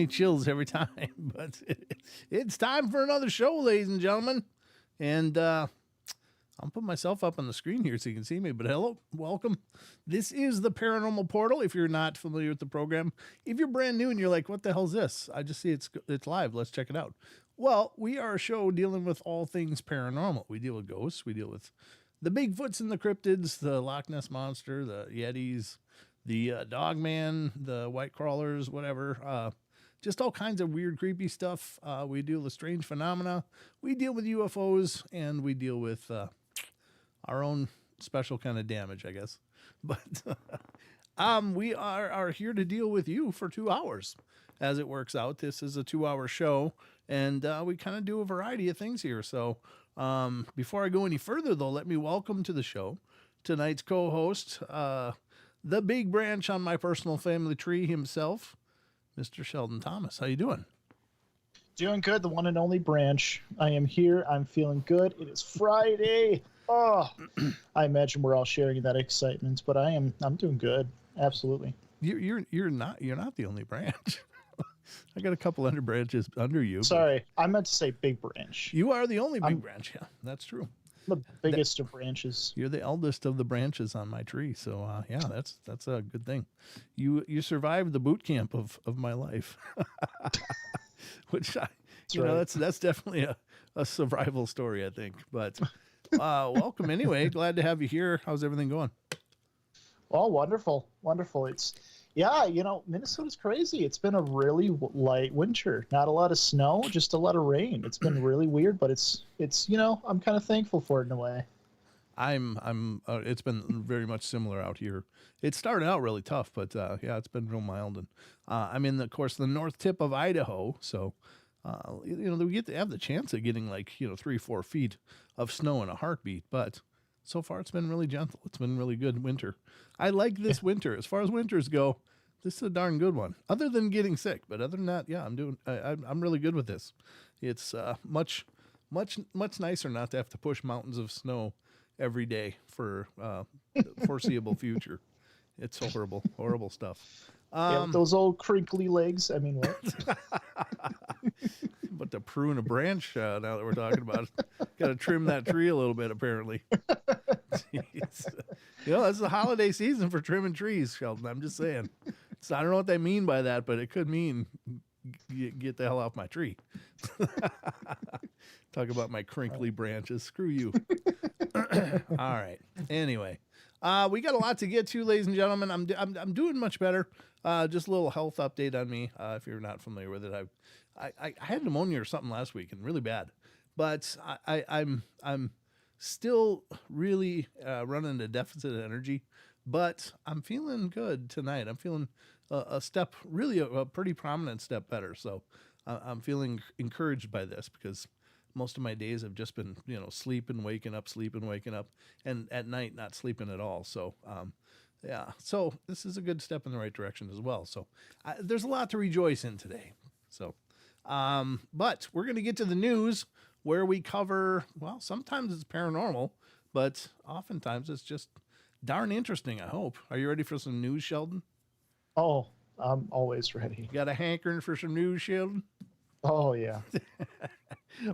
chills every time. But it's time for another show, ladies and gentlemen. And I'll put myself up on the screen here so you can see me. But hello, welcome. This is the Paranormal Portal. If you're not familiar with the program, if you're brand new and you're like, what the hell's this? I just see it's live. Let's check it out. Well, we are a show dealing with all things paranormal. We deal with ghosts. We deal with the Bigfoots and the cryptids, the Loch Ness Monster, the Yetis, the Dogman, the White Crawlers, whatever. Just all kinds of weird, creepy stuff. We deal with strange phenomena. We deal with UFOs, and we deal with our own special kind of damage, I guess. But we are here to deal with you for 2 hours. As it works out, this is a 2-hour show, and we kind of do a variety of things here. So before I go any further, though, let me welcome to the show tonight's co-host, the big branch on my personal family tree himself, Mr. Sheldon Thomas. How you doing? Doing good. The one and only branch. I am here. I'm feeling good. It is Friday. Oh, I imagine we're all sharing that excitement, but I'm doing good. Absolutely. You're not the only branch. I got a couple under branches under you. Sorry, I meant to say big branch. You are the only big branch. Yeah, that's true. The biggest of branches. You're the eldest of the branches on my tree. So yeah, that's a good thing. You survived the boot camp of my life, which that's definitely a survival story, I think. But welcome anyway. Glad to have you here. How's everything going? Oh, wonderful. Minnesota's crazy. It's been a really light winter. Not a lot of snow, just a lot of rain. It's been really weird, but it's I'm kind of thankful for it in a way. It's been very much similar out here. It started out really tough, but yeah, it's been real mild. And I'm in of course, the north tip of Idaho, so we get to have the chance of getting 3-4 feet of snow in a heartbeat, but so far it's been really gentle. It's been really good winter. I like this winter. As far as winters go, this is a darn good one. Other than getting sick, but other than that, yeah, I'm really good with this. It's much nicer not to have to push mountains of snow every day for the foreseeable future. It's horrible stuff. Those old crinkly legs. I mean, what? But to prune a branch now that we're talking about it, got to trim that tree a little bit, apparently. Jeez. It's the holiday season for trimming trees, Sheldon. I'm just saying. So I don't know what they mean by that, but it could mean get the hell off my tree. Talk about my crinkly branches. Screw you. All right. Anyway, we got a lot to get to, ladies and gentlemen. I'm doing much better. Just a little health update on me. If you're not familiar with it, I had pneumonia or something last week and really bad, but I'm still really running a deficit of energy, but I'm feeling good tonight. I'm feeling a pretty prominent step better. So I'm feeling encouraged by this because most of my days have just been, sleeping, waking up, and at night not sleeping at all. So, yeah, so this is a good step in the right direction as well. So there's a lot to rejoice in today. So, but we're going to get to the news where we cover, well, sometimes it's paranormal, but oftentimes it's just darn interesting, I hope. Are you ready for some news, Sheldon? Oh, I'm always ready. You got a hankering for some news, Sheldon? Oh, yeah.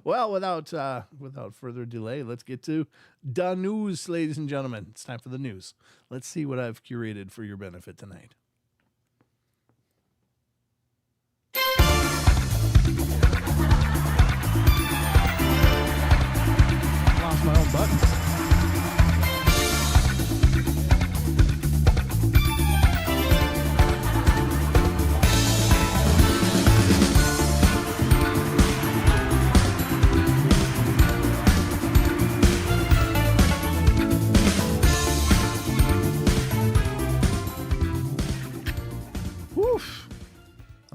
Well, without further delay, let's get to the news, ladies and gentlemen. It's time for the news. Let's see what I've curated for your benefit tonight. Lost my own buttons.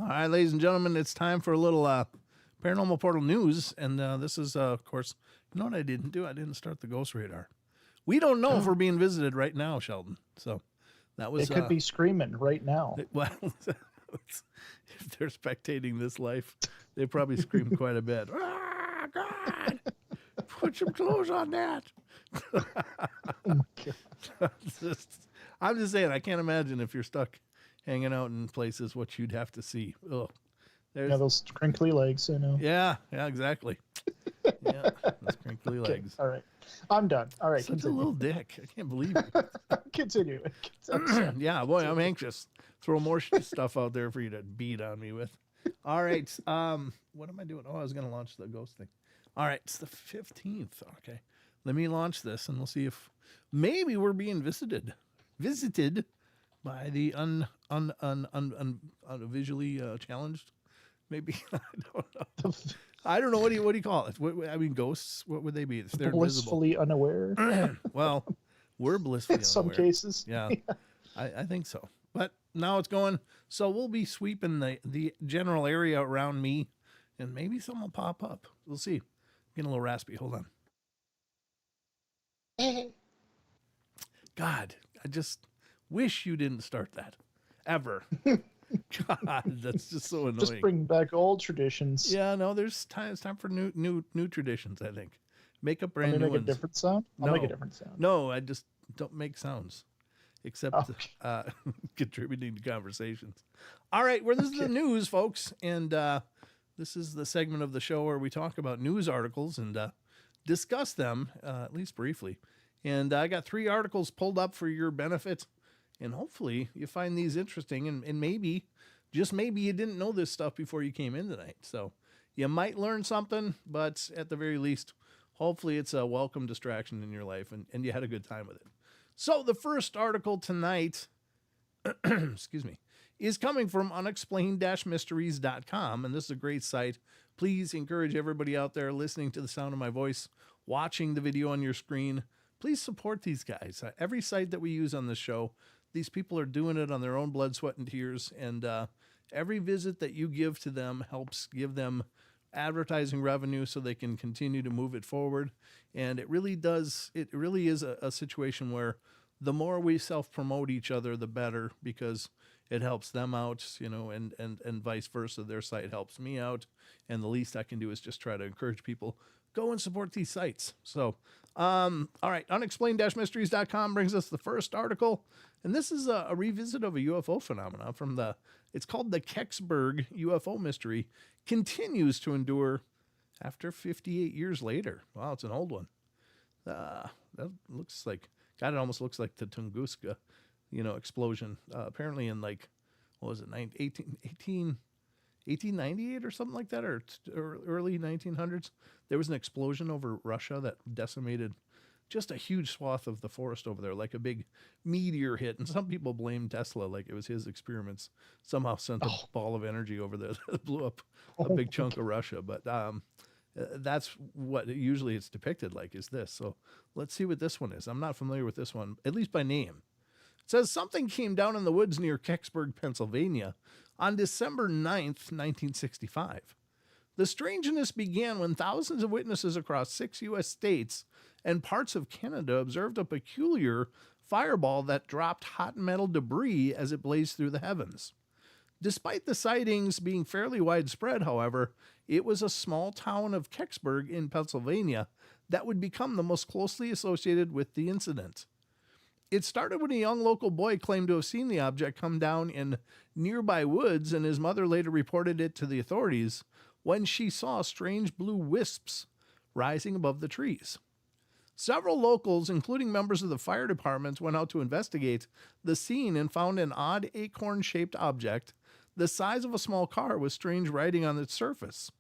All right, ladies and gentlemen, it's time for a little Paranormal Portal news. And this is, of course, you know what I didn't do? I didn't start the Ghost Radar. We don't know if we're being visited right now, Sheldon. So that was... It could be screaming right now. Well, if they're spectating this life, they probably scream quite a bit. Ah, God! Put some clothes on that. Oh my God. I'm just saying, I can't imagine if you're stuck hanging out in places what you'd have to see. Ugh. There's, Yeah, those crinkly legs, you know. yeah, exactly. Yeah, those crinkly Okay, legs. all right. I'm done. All right, Such a continue. little dick. I can't believe it. Continue. I'm sorry. Yeah, boy, I'm anxious. Throw more stuff out there for you to beat on me with. All right. What am I doing? Oh, I was going to launch the ghost thing. All right, it's the 15th. Okay. Let me launch this and we'll see if maybe we're being visited by the visually challenged. Maybe I don't know. I don't know. What do you call it? I mean, ghosts. What would they be? If they're Blissfully unaware. well, we're blissfully In some unaware. cases. Yeah, I think so. But now it's going. So we'll be sweeping the general area around me, and maybe some will pop up. We'll see. Getting a little raspy. Hold on. God, I just wish you didn't start that ever. God, that's just so annoying. Just bring back old traditions. Yeah, no, there's time. It's time for new traditions. I think. Make up brand new make ones. a different sound. I'll make a different sound. No, I just don't make sounds, except Okay. contributing to conversations. All right, this is the news, folks, and this is the segment of the show where we talk about news articles and discuss them at least briefly. And I got 3 articles pulled up for your benefit, and hopefully you find these interesting, and maybe, just maybe, you didn't know this stuff before you came in tonight. So you might learn something, but at the very least, hopefully it's a welcome distraction in your life, and you had a good time with it. So the first article tonight, excuse me, is coming from unexplained-mysteries.com, and this is a great site. Please encourage everybody out there listening to the sound of my voice, watching the video on your screen. Please support these guys. Every site that we use on this show, these people are doing it on their own blood, sweat, and tears, and every visit that you give to them helps give them advertising revenue so they can continue to move it forward. And it really is a situation where the more we self-promote each other, the better, because it helps them out, and vice versa. Their site helps me out, and the least I can do is just try to encourage people, go and support these sites. So, all right, unexplained-mysteries.com brings us the first article, and this is a revisit of a UFO phenomenon it's called the Kecksburg UFO mystery, continues to endure after 58 years later. Wow, it's an old one. That looks like, God, it almost looks like the Tunguska, explosion. Apparently in what was it, 1898 or something like that, or early 1900s, there was an explosion over Russia that decimated just a huge swath of the forest over there, like a big meteor hit. And some people blame Tesla, like it was his experiments somehow sent a ball of energy over there that blew up a big chunk of Russia. But that's what usually it's depicted like, is this. So let's see what this one is. I'm not familiar with this one, at least by name. It says something came down in the woods near Kecksburg, Pennsylvania on December 9th, 1965. The strangeness began when thousands of witnesses across 6 U.S. states and parts of Canada observed a peculiar fireball that dropped hot metal debris as it blazed through the heavens. Despite the sightings being fairly widespread, however, it was a small town of Kecksburg in Pennsylvania that would become the most closely associated with the incident. It started when a young local boy claimed to have seen the object come down in nearby woods, and his mother later reported it to the authorities when she saw strange blue wisps rising above the trees. Several locals, including members of the fire department, went out to investigate the scene and found an odd acorn-shaped object the size of a small car with strange writing on its surface.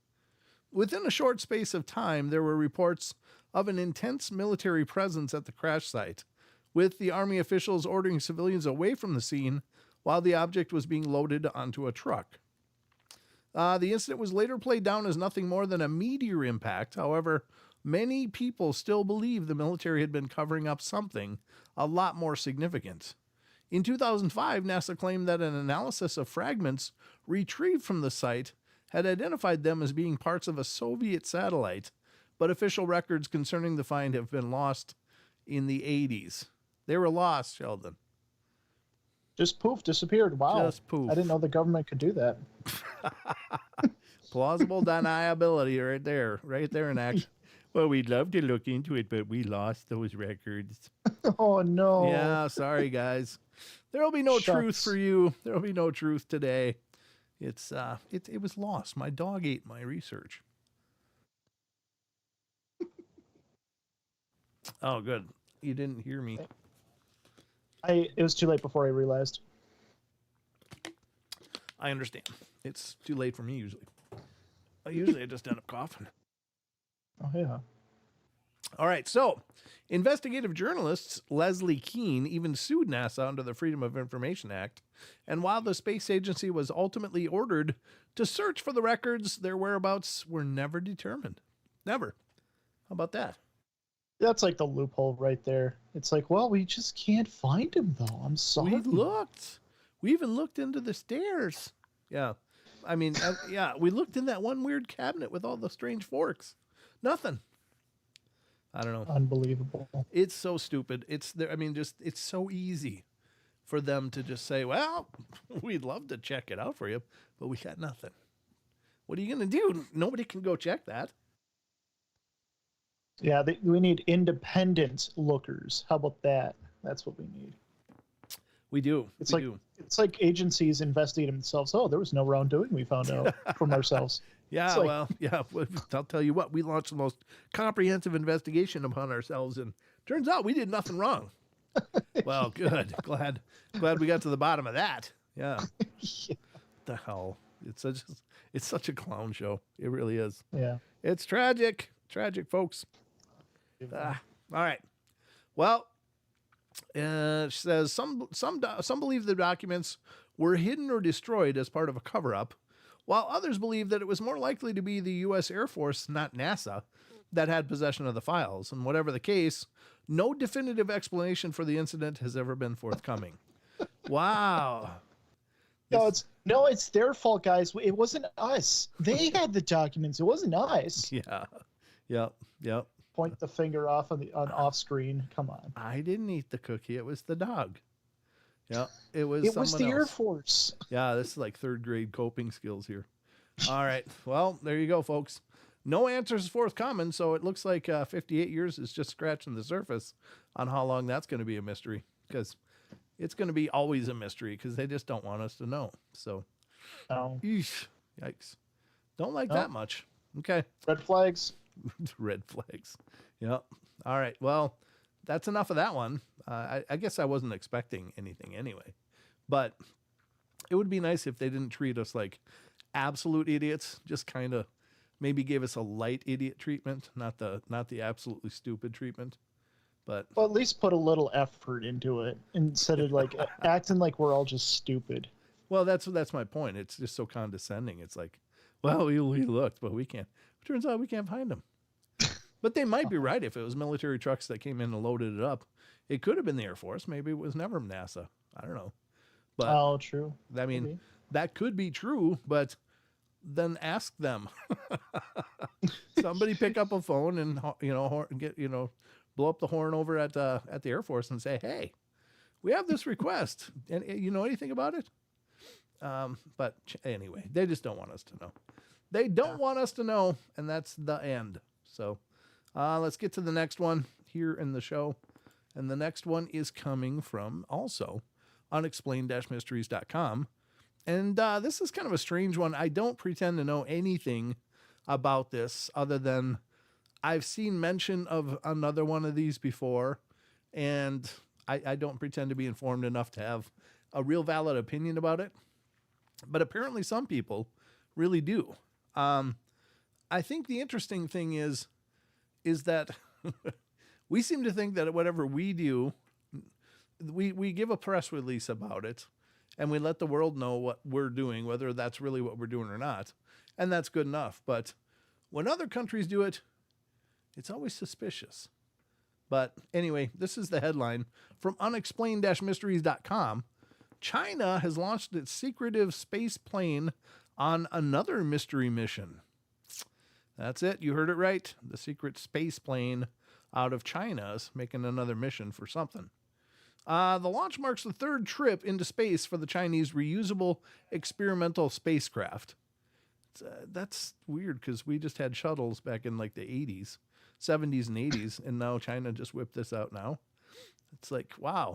Within a short space of time, there were reports of an intense military presence at the crash site, with the Army officials ordering civilians away from the scene while the object was being loaded onto a truck. The incident was later played down as nothing more than a meteor impact. However, many people still believe the military had been covering up something a lot more significant. In 2005, NASA claimed that an analysis of fragments retrieved from the site had identified them as being parts of a Soviet satellite, but official records concerning the find have been lost in the 80s. They were lost, Sheldon. Just poof, disappeared. Wow. Just poof. I didn't know the government could do that. Plausible deniability right there in action. Well, we'd love to look into it, but we lost those records. Oh, no. Yeah, sorry, guys. There will be no truth for you. There will be no truth today. It was lost. My dog ate my research. Oh, good. You didn't hear me. It was too late before I realized. I understand. It's too late for me usually. I just end up coughing. Oh yeah. All right, so investigative journalists Leslie Keene even sued NASA under the Freedom of Information Act. And while the space agency was ultimately ordered to search for the records, their whereabouts were never determined. Never. How about that? That's like the loophole right there. It's like, well, we just can't find him though. I'm sorry. We looked. We even looked into the stairs. Yeah. I mean, yeah, we looked in that one weird cabinet with all the strange forks. Nothing. I don't know. Unbelievable. It's so stupid. It's there. I mean, just it's so easy for them to just say, "Well, we'd love to check it out for you, but we got nothing." What are you going to do? Nobody can go check that. Yeah, we need independent lookers. How about that? That's what we need. We do. It's we like do. it's like agencies investigating themselves. Oh, there was no wrongdoing. We found out from ourselves. Yeah, like, well, yeah. I'll tell you what. We launched the most comprehensive investigation upon ourselves, and turns out we did nothing wrong. Well, good. Glad we got to the bottom of that. Yeah. yeah. The hell. It's such a clown show. It really is. Yeah. It's tragic. Tragic, folks. All right. Well, she says some believe the documents were hidden or destroyed as part of a cover-up, while others believe that it was more likely to be the U.S. Air Force, not NASA, that had possession of the files. And whatever the case, no definitive explanation for the incident has ever been forthcoming. Wow. No, it's their fault, guys. It wasn't us. They had the documents. It wasn't us. Yeah. Yep. Point the finger off on off screen. Come on. I didn't eat the cookie. It was the dog. Yeah, it was. It was the else. Air Force. Yeah, this is like third grade coping skills here. All right. Well, there you go, folks. No answers forthcoming, so it looks like 58 years is just scratching the surface on how long that's going to be a mystery, because it's going to be always a mystery because they just don't want us to know. So, yikes. Don't like that much. Okay. Red flags. Red flags. Yep. All right. Well, that's enough of that one. I guess I wasn't expecting anything anyway, but it would be nice if they didn't treat us like absolute idiots. Just kind of maybe gave us a light idiot treatment, not the absolutely stupid treatment. But well, at least put a little effort into it instead of like acting like we're all just stupid. Well, that's my point. It's just so condescending. It's like, well, we looked, but we can't. It turns out we can't find them. But they might be right. If it was military trucks that came in and loaded it up, it could have been the Air Force. Maybe it was never NASA. I don't know. But true. I mean, maybe. That could be true, but then ask them. Somebody pick up a phone and blow up the horn over at the Air Force and say, "Hey, we have this request, and you know anything about it?" But anyway, they just don't want us to know. They don't want us to know, and that's the end. So let's get to the next one here in the show. And the next one is coming from also unexplained-mysteries.com. And this is kind of a strange one. I don't pretend to know anything about this other than I've seen mention of another one of these before, and I don't pretend to be informed enough to have a real valid opinion about it. But apparently some people really do. I think the interesting thing is that we seem to think that whatever we do, we give a press release about it, and we let the world know what we're doing, whether that's really what we're doing or not. And that's good enough. But when other countries do it, it's always suspicious. But anyway, this is the headline from unexplained-mysteries.com. China has launched its secretive space plane on another mystery mission. That's it. You heard it right. The secret space plane out of China is making another mission for something. The launch marks the third trip into space for the Chinese reusable experimental spacecraft. That's weird because we just had shuttles back in like the 80s, 70s and 80s, and now China just whipped this out now. It's like, wow.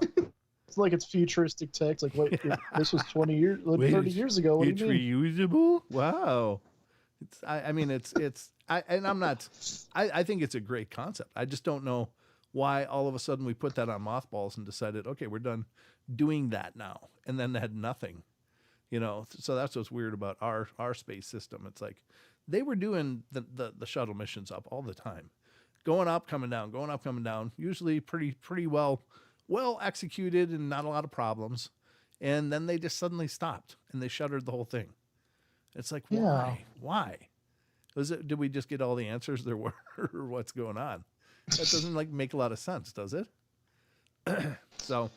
It's like it's futuristic tech. It's like, wait, this was 20 years, Wait, 30 years ago. What it's do you mean? reusable? Wow. I mean, and I'm not, I think it's a great concept. I just don't know why all of a sudden we put that on mothballs and decided, okay, we're done doing that now. And then had nothing, so that's what's weird about our space system. It's like they were doing the shuttle missions up all the time, going up, coming down, going up, coming down, usually pretty well executed and not a lot of problems. And then they just suddenly stopped and they shuttered the whole thing. It's like, why? Yeah. Why? Did we just get all the answers there were or what's going on? That doesn't make a lot of sense, does it? So,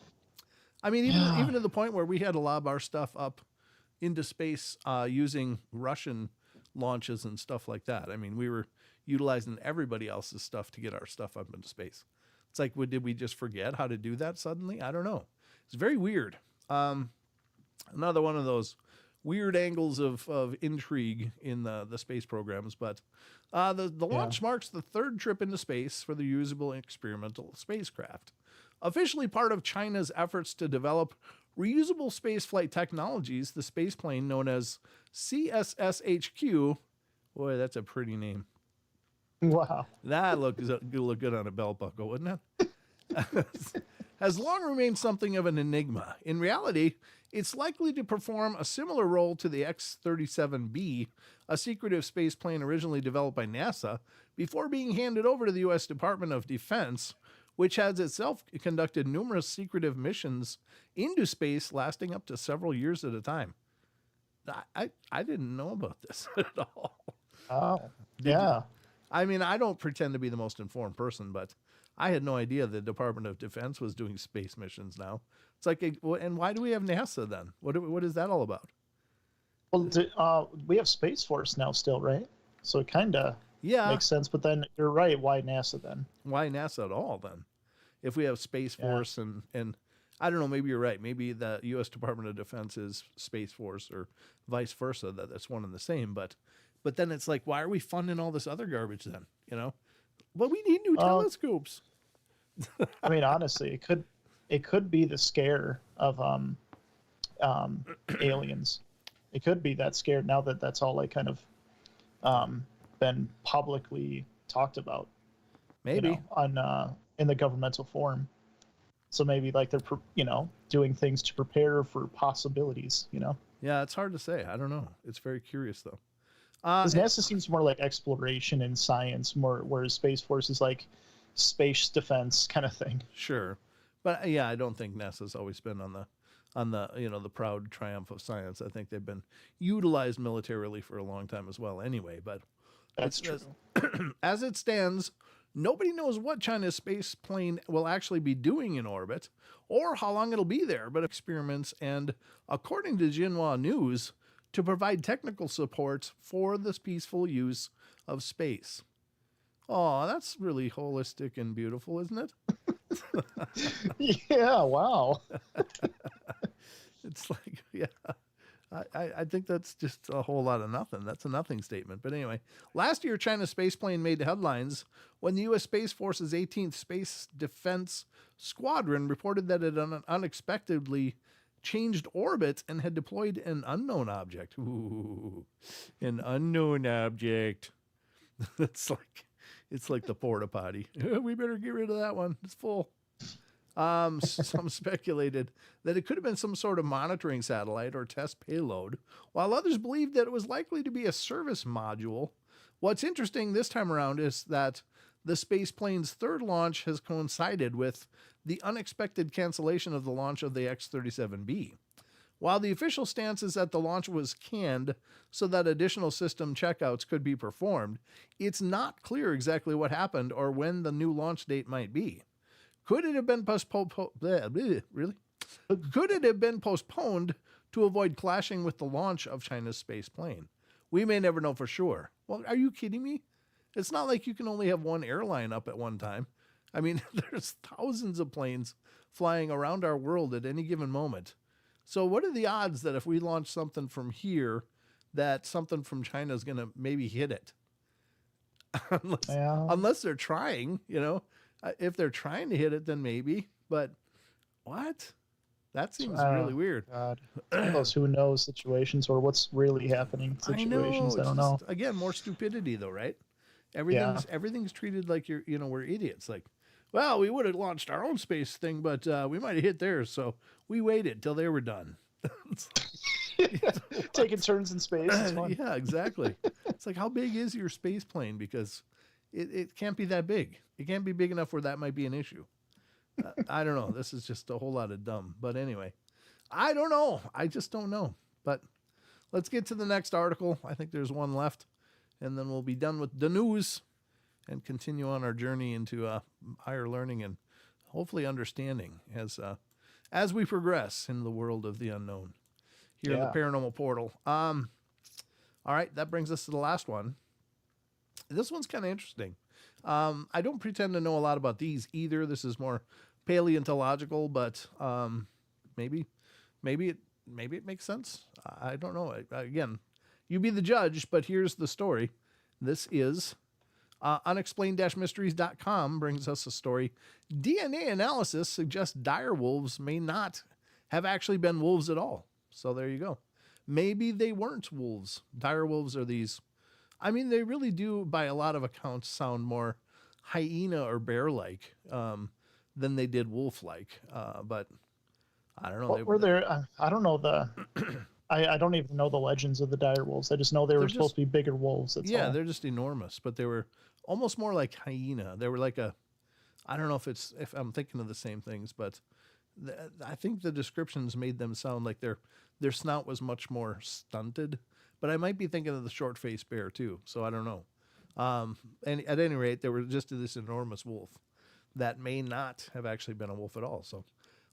I mean, even to the point where we had to lob our stuff up into space using Russian launches and stuff like that. I mean, we were utilizing everybody else's stuff to get our stuff up into space. It's like, did we just forget how to do that suddenly? I don't know. It's very weird. Another one of those weird angles of intrigue in the space programs. But the launch marks the third trip into space for the reusable experimental spacecraft. Officially part of China's efforts to develop reusable spaceflight technologies, the spaceplane known as CSSHQ, boy, that's a pretty name. Wow. That look good on a belt buckle, wouldn't it? Has long remained something of an enigma. In reality, it's likely to perform a similar role to the X-37B, a secretive space plane originally developed by NASA, before being handed over to the U.S. Department of Defense, which has itself conducted numerous secretive missions into space lasting up to several years at a time. I didn't know about this at all. Oh, yeah. I mean, I don't pretend to be the most informed person, but I had no idea the Department of Defense was doing space missions now. It's like, and why do we have NASA then? What is that all about? Well, we have Space Force now still, right? So it kind of makes sense. But then you're right. Why NASA then? Why NASA at all then? If we have Space Force and I don't know, maybe you're right. Maybe the U.S. Department of Defense is Space Force or vice versa. That's one and the same. But then it's like, why are we funding all this other garbage then? Well, we need new telescopes. I mean, honestly, it could be the scare of aliens. It could be that scare now that that's all like kind of been publicly talked about. Maybe on in the governmental form. So maybe like they're doing things to prepare for possibilities. Yeah, it's hard to say. I don't know. It's very curious though. Because NASA seems more like exploration and science, whereas Space Force is like space defense kind of thing. Sure, but yeah, I don't think NASA's always been on the the proud triumph of science. I think they've been utilized militarily for a long time as well. Anyway, but that's true. As it stands, nobody knows what China's space plane will actually be doing in orbit or how long it'll be there. But experiments and, according to Xinhua News, to provide technical support for this peaceful use of space. Oh, that's really holistic and beautiful, isn't it? Yeah, wow. It's like, yeah, I think that's just a whole lot of nothing. That's a nothing statement. But anyway, last year, China's spaceplane made headlines when the U.S. Space Force's 18th Space Defense Squadron reported that it unexpectedly changed orbit and had deployed an unknown object. Ooh, an unknown object. It's like the porta potty. We better get rid of that one. It's full. Some speculated that it could have been some sort of monitoring satellite or test payload, while others believed that it was likely to be a service module. What's interesting this time around is that the space plane's third launch has coincided with the unexpected cancellation of the launch of the X-37B. While the official stance is that the launch was canned so that additional system checkouts could be performed, it's not clear exactly what happened or when the new launch date might be. Could it have been postponed? Really? Could it have been postponed to avoid clashing with the launch of China's space plane? We may never know for sure. Well, are you kidding me? It's not like you can only have one airline up at one time. I mean, there's thousands of planes flying around our world at any given moment. So what are the odds that if we launch something from here, that something from China is going to maybe hit it? Unless they're trying, If they're trying to hit it, then maybe. But what? That seems really weird. God. Those who knows situations or what's really happening situations. I don't know. Again, more stupidity though, right? Everything's treated like we're idiots. Like, well, we would have launched our own space thing, but we might have hit theirs, so we waited till they were done. Taking turns in space. It's fun. Yeah, exactly. It's like, how big is your space plane? Because it can't be that big. It can't be big enough where that might be an issue. I don't know. This is just a whole lot of dumb. But anyway, I don't know. I just don't know. But let's get to the next article. I think there's one left, and then we'll be done with the news and continue on our journey into higher learning and hopefully understanding as we progress in the world of the unknown here in the Paranormal Portal. All right, that brings us to the last one. This one's kind of interesting. I don't pretend to know a lot about these either. This is more paleontological, but maybe it makes sense. I don't know. Again, you be the judge, but here's the story. This is unexplained-mysteries.com brings us a story. DNA analysis suggests dire wolves may not have actually been wolves at all. So there you go. Maybe they weren't wolves. Dire wolves are these. I mean, they really do, by a lot of accounts, sound more hyena or bear-like than they did wolf-like. But I don't know. What were there? I don't know I don't even know the legends of the dire wolves. I just know they were supposed to be bigger wolves. That's all. They're just enormous, but they were almost more like hyena. They were like I don't know if I'm thinking of the same things, but I think the descriptions made them sound like their snout was much more stunted. But I might be thinking of the short-faced bear too, so I don't know. And at any rate, there was just this enormous wolf that may not have actually been a wolf at all. So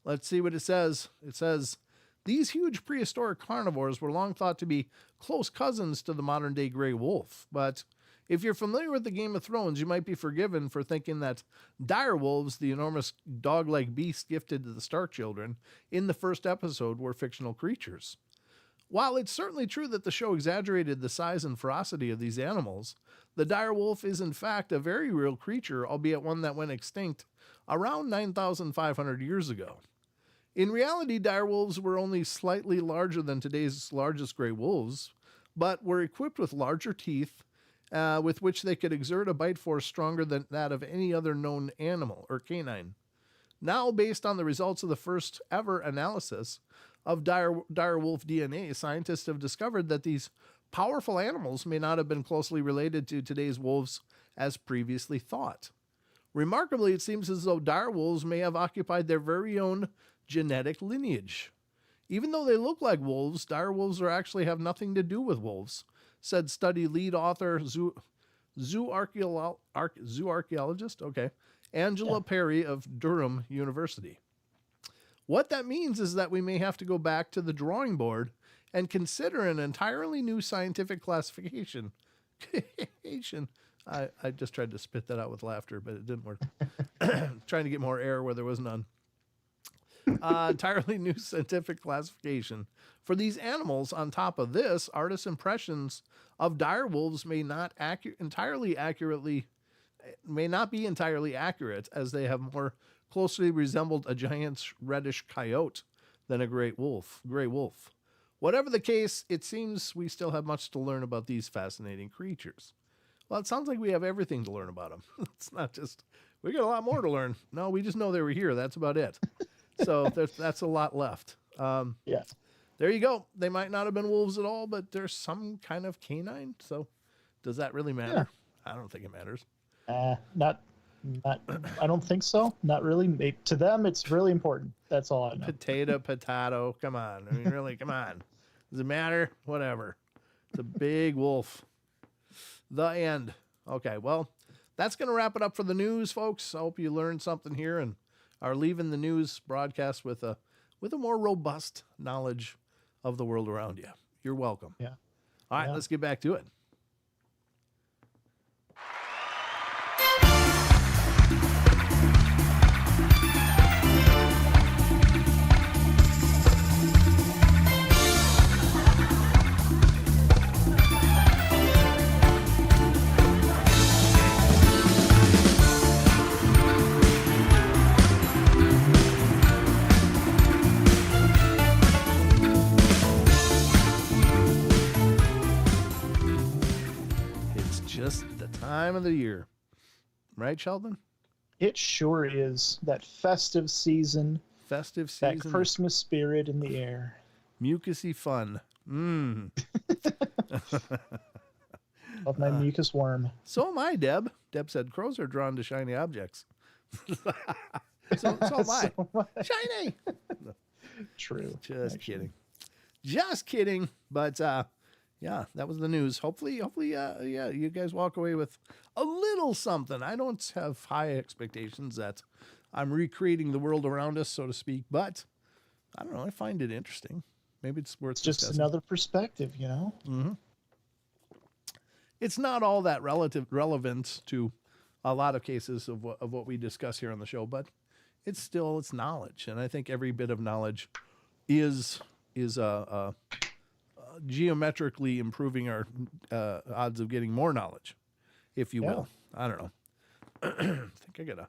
let's see what it says. It says, these huge prehistoric carnivores were long thought to be close cousins to the modern-day gray wolf. But if you're familiar with the Game of Thrones, you might be forgiven for thinking that dire wolves, the enormous dog-like beasts gifted to the Stark children in the first episode, were fictional creatures. While it's certainly true that the show exaggerated the size and ferocity of these animals, the dire wolf is in fact a very real creature, albeit one that went extinct around 9,500 years ago. In reality, dire wolves were only slightly larger than today's largest gray wolves, but were equipped with larger teeth with which they could exert a bite force stronger than that of any other known animal or canine. Now, based on the results of the first ever analysis of dire wolf DNA, scientists have discovered that these powerful animals may not have been closely related to today's wolves as previously thought. Remarkably, it seems as though dire wolves may have occupied their very own genetic lineage. Even though they look like wolves, dire wolves actually have nothing to do with wolves, said study lead author, zoo archaeologist, Angela Perry of Durham University. What that means is that we may have to go back to the drawing board and consider an entirely new scientific classification. I just tried to spit that out with laughter, but it didn't work. Trying to get more air where there was none. Entirely new scientific classification for these animals. On top of this, artists' impressions of dire wolves may not be entirely accurate, as they have more closely resembled a giant reddish coyote than a gray wolf. Whatever the case, it seems we still have much to learn about these fascinating creatures. Well, it sounds like we have everything to learn about them. It's not just, we got a lot more to learn. No, we just know they were here. That's about it. So that's a lot left. There you go. They might not have been wolves at all, but there's some kind of canine. So does that really matter? I don't think it matters. Not. I don't think so. Not really. To them, it's really important. That's all I know. Potato. Come on. I mean, really, come on. Does it matter? Whatever. It's a big wolf. The end. Okay, well, that's going to wrap it up for the news, folks. I hope you learned something here and are leaving the news broadcast with a more robust knowledge of the world around you. You're welcome. Yeah. All right, let's get back to it. time of the year. Right, Sheldon? It sure is. That festive season, Festive that season. Christmas spirit in the air. Mucusy fun. Mmm. Of my mucus worm. So am I, Deb. Deb said crows are drawn to shiny objects. so am I. So am I. Shiny. True. Just actually. kidding. Just kidding. But yeah, that was the news. Hopefully, yeah, you guys walk away with a little something. I don't have high expectations that I'm recreating the world around us, so to speak, but I don't know. I find it interesting. Maybe it's worth It's just discussing. another perspective, you know? Mm-hmm. It's not all that relevant to a lot of cases of what we discuss here on the show, but it's knowledge, and I think every bit of knowledge is geometrically improving our odds of getting more knowledge, if you will. I don't know. I think I gotta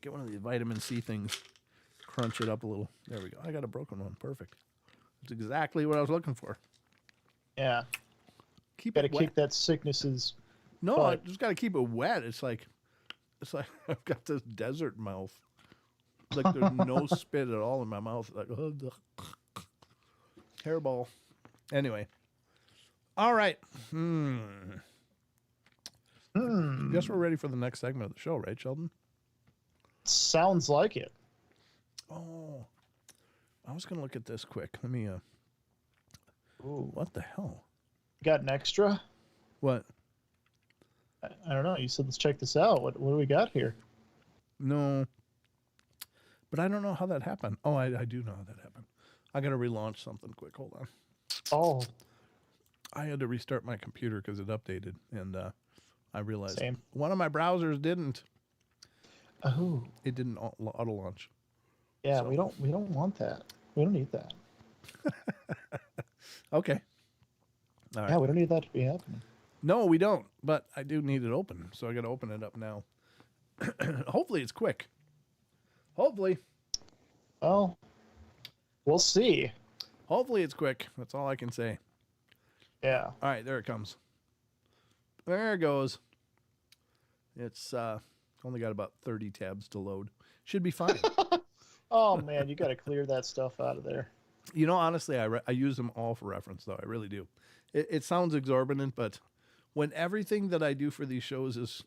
get one of the vitamin C things, crunch it up a little. There we go. I got a broken one. Perfect. It's exactly what I was looking for. Yeah. Keep Got to it wet. kick that sickness's No, butt. I just got to keep it wet. It's like I've got this desert mouth. Like there's no spit at all in my mouth. Like hairball. Anyway. All right. Guess we're ready for the next segment of the show, right, Sheldon? Sounds like it. Oh, I was gonna look at this quick. Let me. Ooh. What the hell? Got an extra? What? I don't know. You said let's check this out. What do we got here? No. But I don't know how that happened. Oh, I do know how that happened. I got to relaunch something quick. Hold on. Oh, I had to restart my computer because it updated, and I realized Same. one of my browsers didn't. oh, It didn't auto launch. yeah. So- We don't want that. We don't need that. Okay. All right. Yeah, we don't need that to be happening. No, we don't. But I do need it open, so I got to open it up now. Hopefully, it's quick. Hopefully, Well, we'll see. hopefully it's quick. That's all I can say. Yeah. All right, there it comes. There it goes. It's only got about 30 tabs to load. Should be fine. Oh man, you got to clear that stuff out of there. You know, honestly, I use them all for reference, though. I really do. It sounds exorbitant, but when everything that I do for these shows is,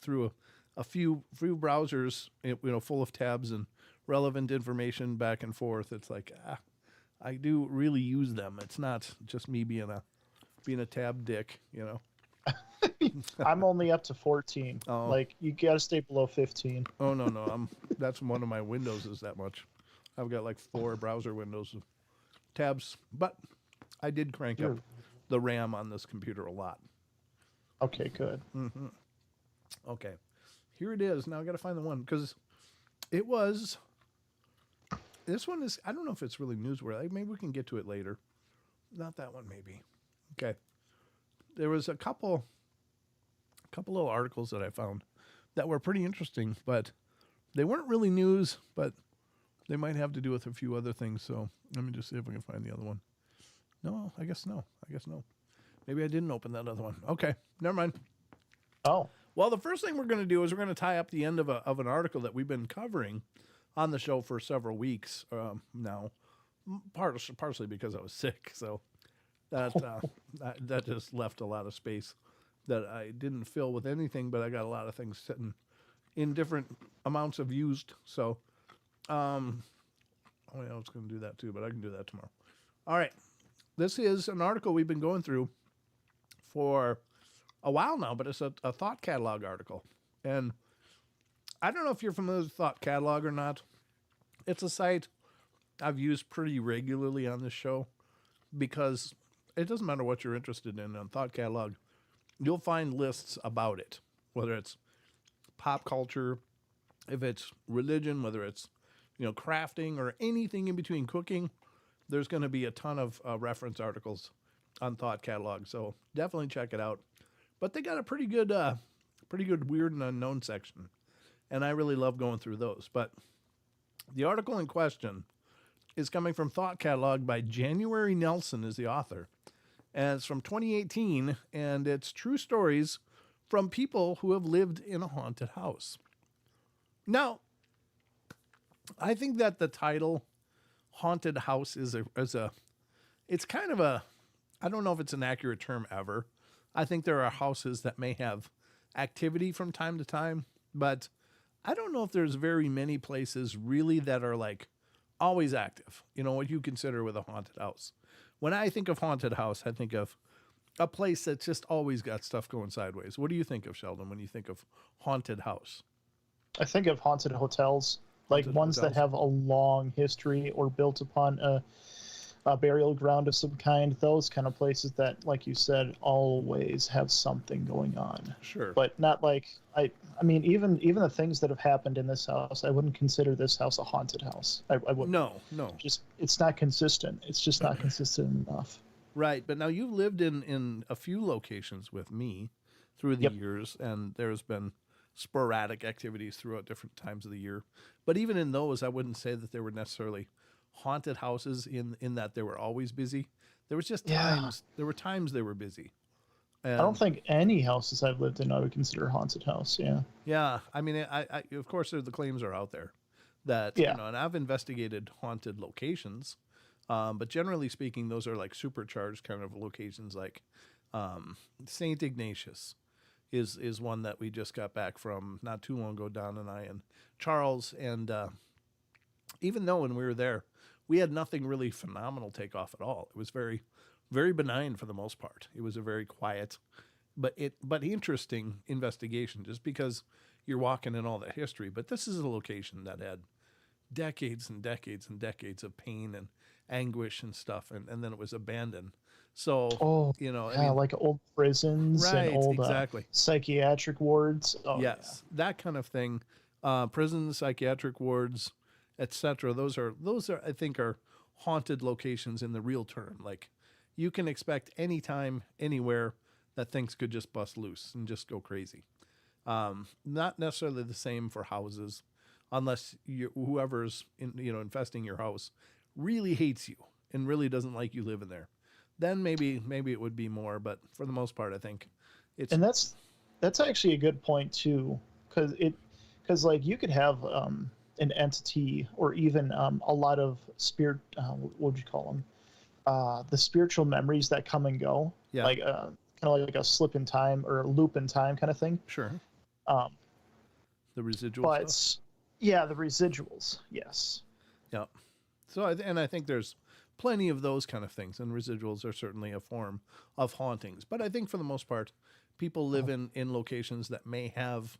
through a few browsers, full of tabs and relevant information back and forth, it's like, I do really use them. It's not just me being a tab dick, I'm only up to 14. Oh. Like you got to stay below 15. Oh, no. That's one of my windows is that much. I've got like 4 browser windows of tabs, but I did crank up the RAM on this computer a lot. Okay, good. Okay, here it is. Now I got to find the one because it was. This one is. I don't know if it's really newsworthy. Maybe we can get to it later. Not that one, maybe. Okay. There was a couple little articles that I found that were pretty interesting, but they weren't really news. But they might have to do with a few other things. So let me just see if I can find the other one. No, I guess no. Maybe I didn't open that other one. Okay, never mind. Oh, Well, the first thing we're going to do is we're going to tie up the end of an article that we've been covering on the show for several weeks now, partially because I was sick. So that just left a lot of space that I didn't fill with anything, but I got a lot of things sitting in different amounts of used. So, I was going to do that too, but I can do that tomorrow. All right. This is an article we've been going through for a while now, but it's a thought catalog article. And I don't know if you're familiar with Thought Catalog or not. It's a site I've used pretty regularly on this show because it doesn't matter what you're interested in on Thought Catalog. You'll find lists about it, whether it's pop culture, if it's religion, whether it's, crafting or anything in between, cooking. There's going to be a ton of reference articles on Thought Catalog. So definitely check it out. But they got a pretty good weird and unknown section. And I really love going through those. But the article in question is coming from Thought Catalog by January Nelson is the author. And it's from 2018, and it's true stories from people who have lived in a haunted house. Now, I think that the title haunted house is a it's kind of a, I don't know if it's an accurate term ever. I think there are houses that may have activity from time to time, but I don't know if there's very many places really that are like always active. You know, what you consider with a haunted house. When I think of haunted house, I think of a place that's just always got stuff going sideways. What do you think of, Sheldon, when you think of haunted house? I think of haunted hotels, like Haunted ones that hotels? have a long history or built upon a burial ground of some kind. Those kind of places that, like you said, always have something going on. Sure. But not like I mean, even the things that have happened in this house, I wouldn't consider this house a haunted house. I wouldn't. No, no. Just it's not consistent. It's just not consistent enough. Right. But now you've lived in a few locations with me through the Yep. years, and there's been sporadic activities throughout different times of the year. But even in those, I wouldn't say that they were necessarily haunted houses in that they were always busy. There was just Yeah. times, there were times they were busy. I don't And think any houses I've lived in I would consider haunted house. Yeah. yeah, I mean, of course, the claims are out there that, Yeah. and I've investigated haunted locations, but generally speaking, those are like supercharged kind of locations, like St. Ignatius is one that we just got back from not too long ago, Don and I and Charles. And even though when we were there, we had nothing really phenomenal take off at all. It was very, very benign for the most part. It was a very quiet, but interesting investigation, just because you're walking in all that history. But this is a location that had decades and decades and decades of pain and anguish and stuff, and then it was abandoned. So, Oh, I yeah, mean, like old prisons and right, old exactly. psychiatric wards. Oh, Yes, that kind of thing. Prisons, psychiatric wards, etc. Those are I think are haunted locations in the real term. Like, you can expect anytime, anywhere that things could just bust loose and just go crazy. Not necessarily the same for houses, unless whoever's infesting your house really hates you and really doesn't like you living there. Then maybe it would be more, but for the most part, I think it's and that's actually a good point too, because like you could have an entity or even a lot of spirit. What would you call them? The spiritual memories that come and go, yeah, like kind of like a slip in time or a loop in time kind of thing. sure, Um, the residual stuff. but yeah, the residuals, yes. Yeah. So I think there's plenty of those kind of things, and residuals are certainly a form of hauntings. But I think for the most part, people live in locations that may have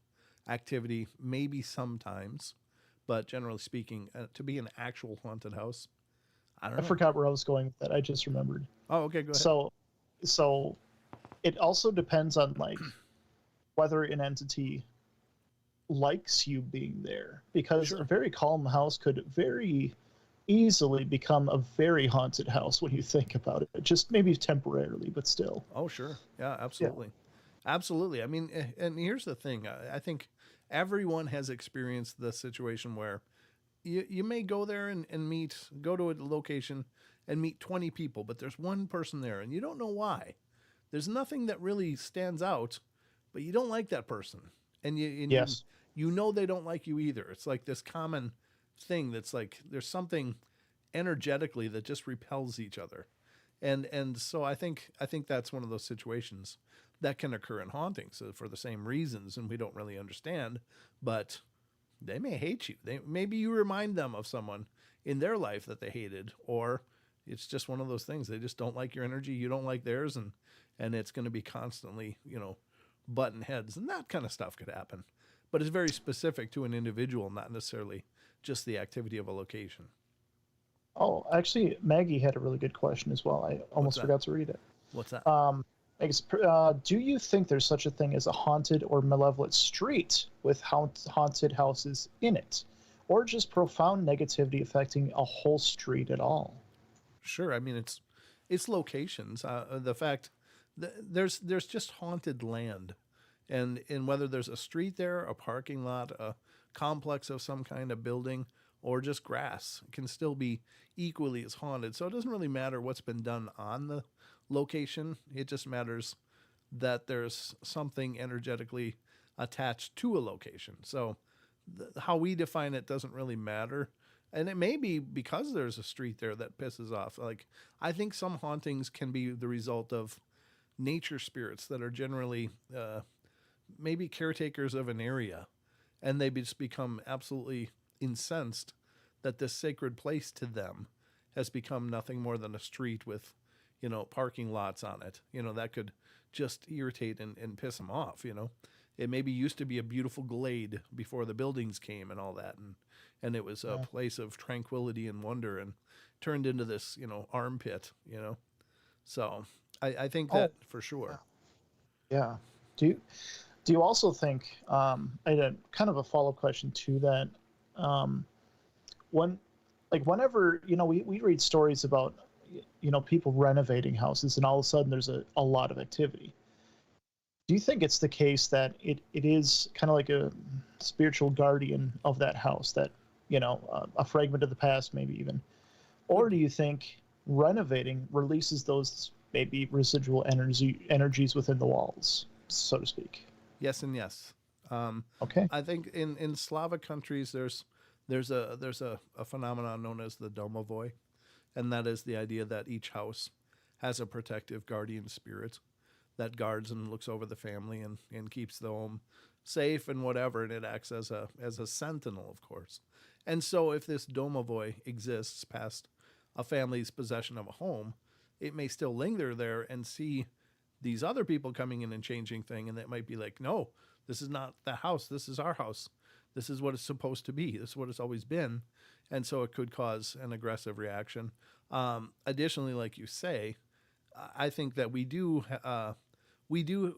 activity, maybe sometimes, but generally speaking, to be an actual haunted house, I don't I know. forgot where I was going with that. I just remembered. Oh, okay, go ahead. So it also depends on like whether an entity likes you being there, because Sure. a very calm house could very easily become a very haunted house when you think about it, just maybe temporarily, but still. Oh, sure. Yeah, Yeah. absolutely. Absolutely. I mean, and here's the thing. I think everyone has experienced the situation where you may go there and go to a location and meet 20 people, but there's one person there and you don't know why. There's nothing that really stands out, but you don't like that person. And Yes. you know they don't like you either. It's like this common thing that's like there's something energetically that just repels each other. And so I think that's one of those situations that can occur in hauntings for the same reasons, and we don't really understand, but they may hate you. Maybe you remind them of someone in their life that they hated, or it's just one of those things. They just don't like your energy, you don't like theirs, and it's going to be constantly, button heads, and that kind of stuff could happen. But it's very specific to an individual, not necessarily just the activity of a location. Oh, actually, Maggie had a really good question as well. I almost that? forgot to read it. What's that? Do you think there's such a thing as a haunted or malevolent street with haunted houses in it, or just profound negativity affecting a whole street at all? Sure. I mean, it's locations. The fact that there's just haunted land, and whether there's a street there, a parking lot, a complex of some kind of building, or just grass, it can still be equally as haunted. So it doesn't really matter what's been done on the location. It just matters that there's something energetically attached to a location. So how we define it doesn't really matter. And it may be because there's a street there that pisses off. Like, I think some hauntings can be the result of nature spirits that are generally maybe caretakers of an area, and they just become absolutely incensed that this sacred place to them has become nothing more than a street with, parking lots on it. That could just irritate and piss them off. It maybe used to be a beautiful glade before the buildings came and all that, and it was a place of tranquility and wonder, and turned into this armpit. So I think that for sure. Yeah. Do you also think, I had a kind of a follow-up question to that, whenever, we read stories about, people renovating houses, and all of a sudden there's a lot of activity. Do you think it's the case that it is kind of like a spiritual guardian of that house, that, a fragment of the past, maybe even? Or do you think renovating releases those maybe residual energies within the walls, so to speak? Yes and yes. Okay. I think in Slavic countries there's a phenomenon known as the domovoi, and that is the idea that each house has a protective guardian spirit that guards and looks over the family and keeps the home safe and whatever, and it acts as a sentinel, of course. And so if this domovoi exists past a family's possession of a home, it may still linger there and see these other people coming in and changing things, and that might be like, no, this is not the house, this is our house. This is what it's supposed to be. This is what it's always been. And so it could cause an aggressive reaction. Additionally, like you say, I think that we do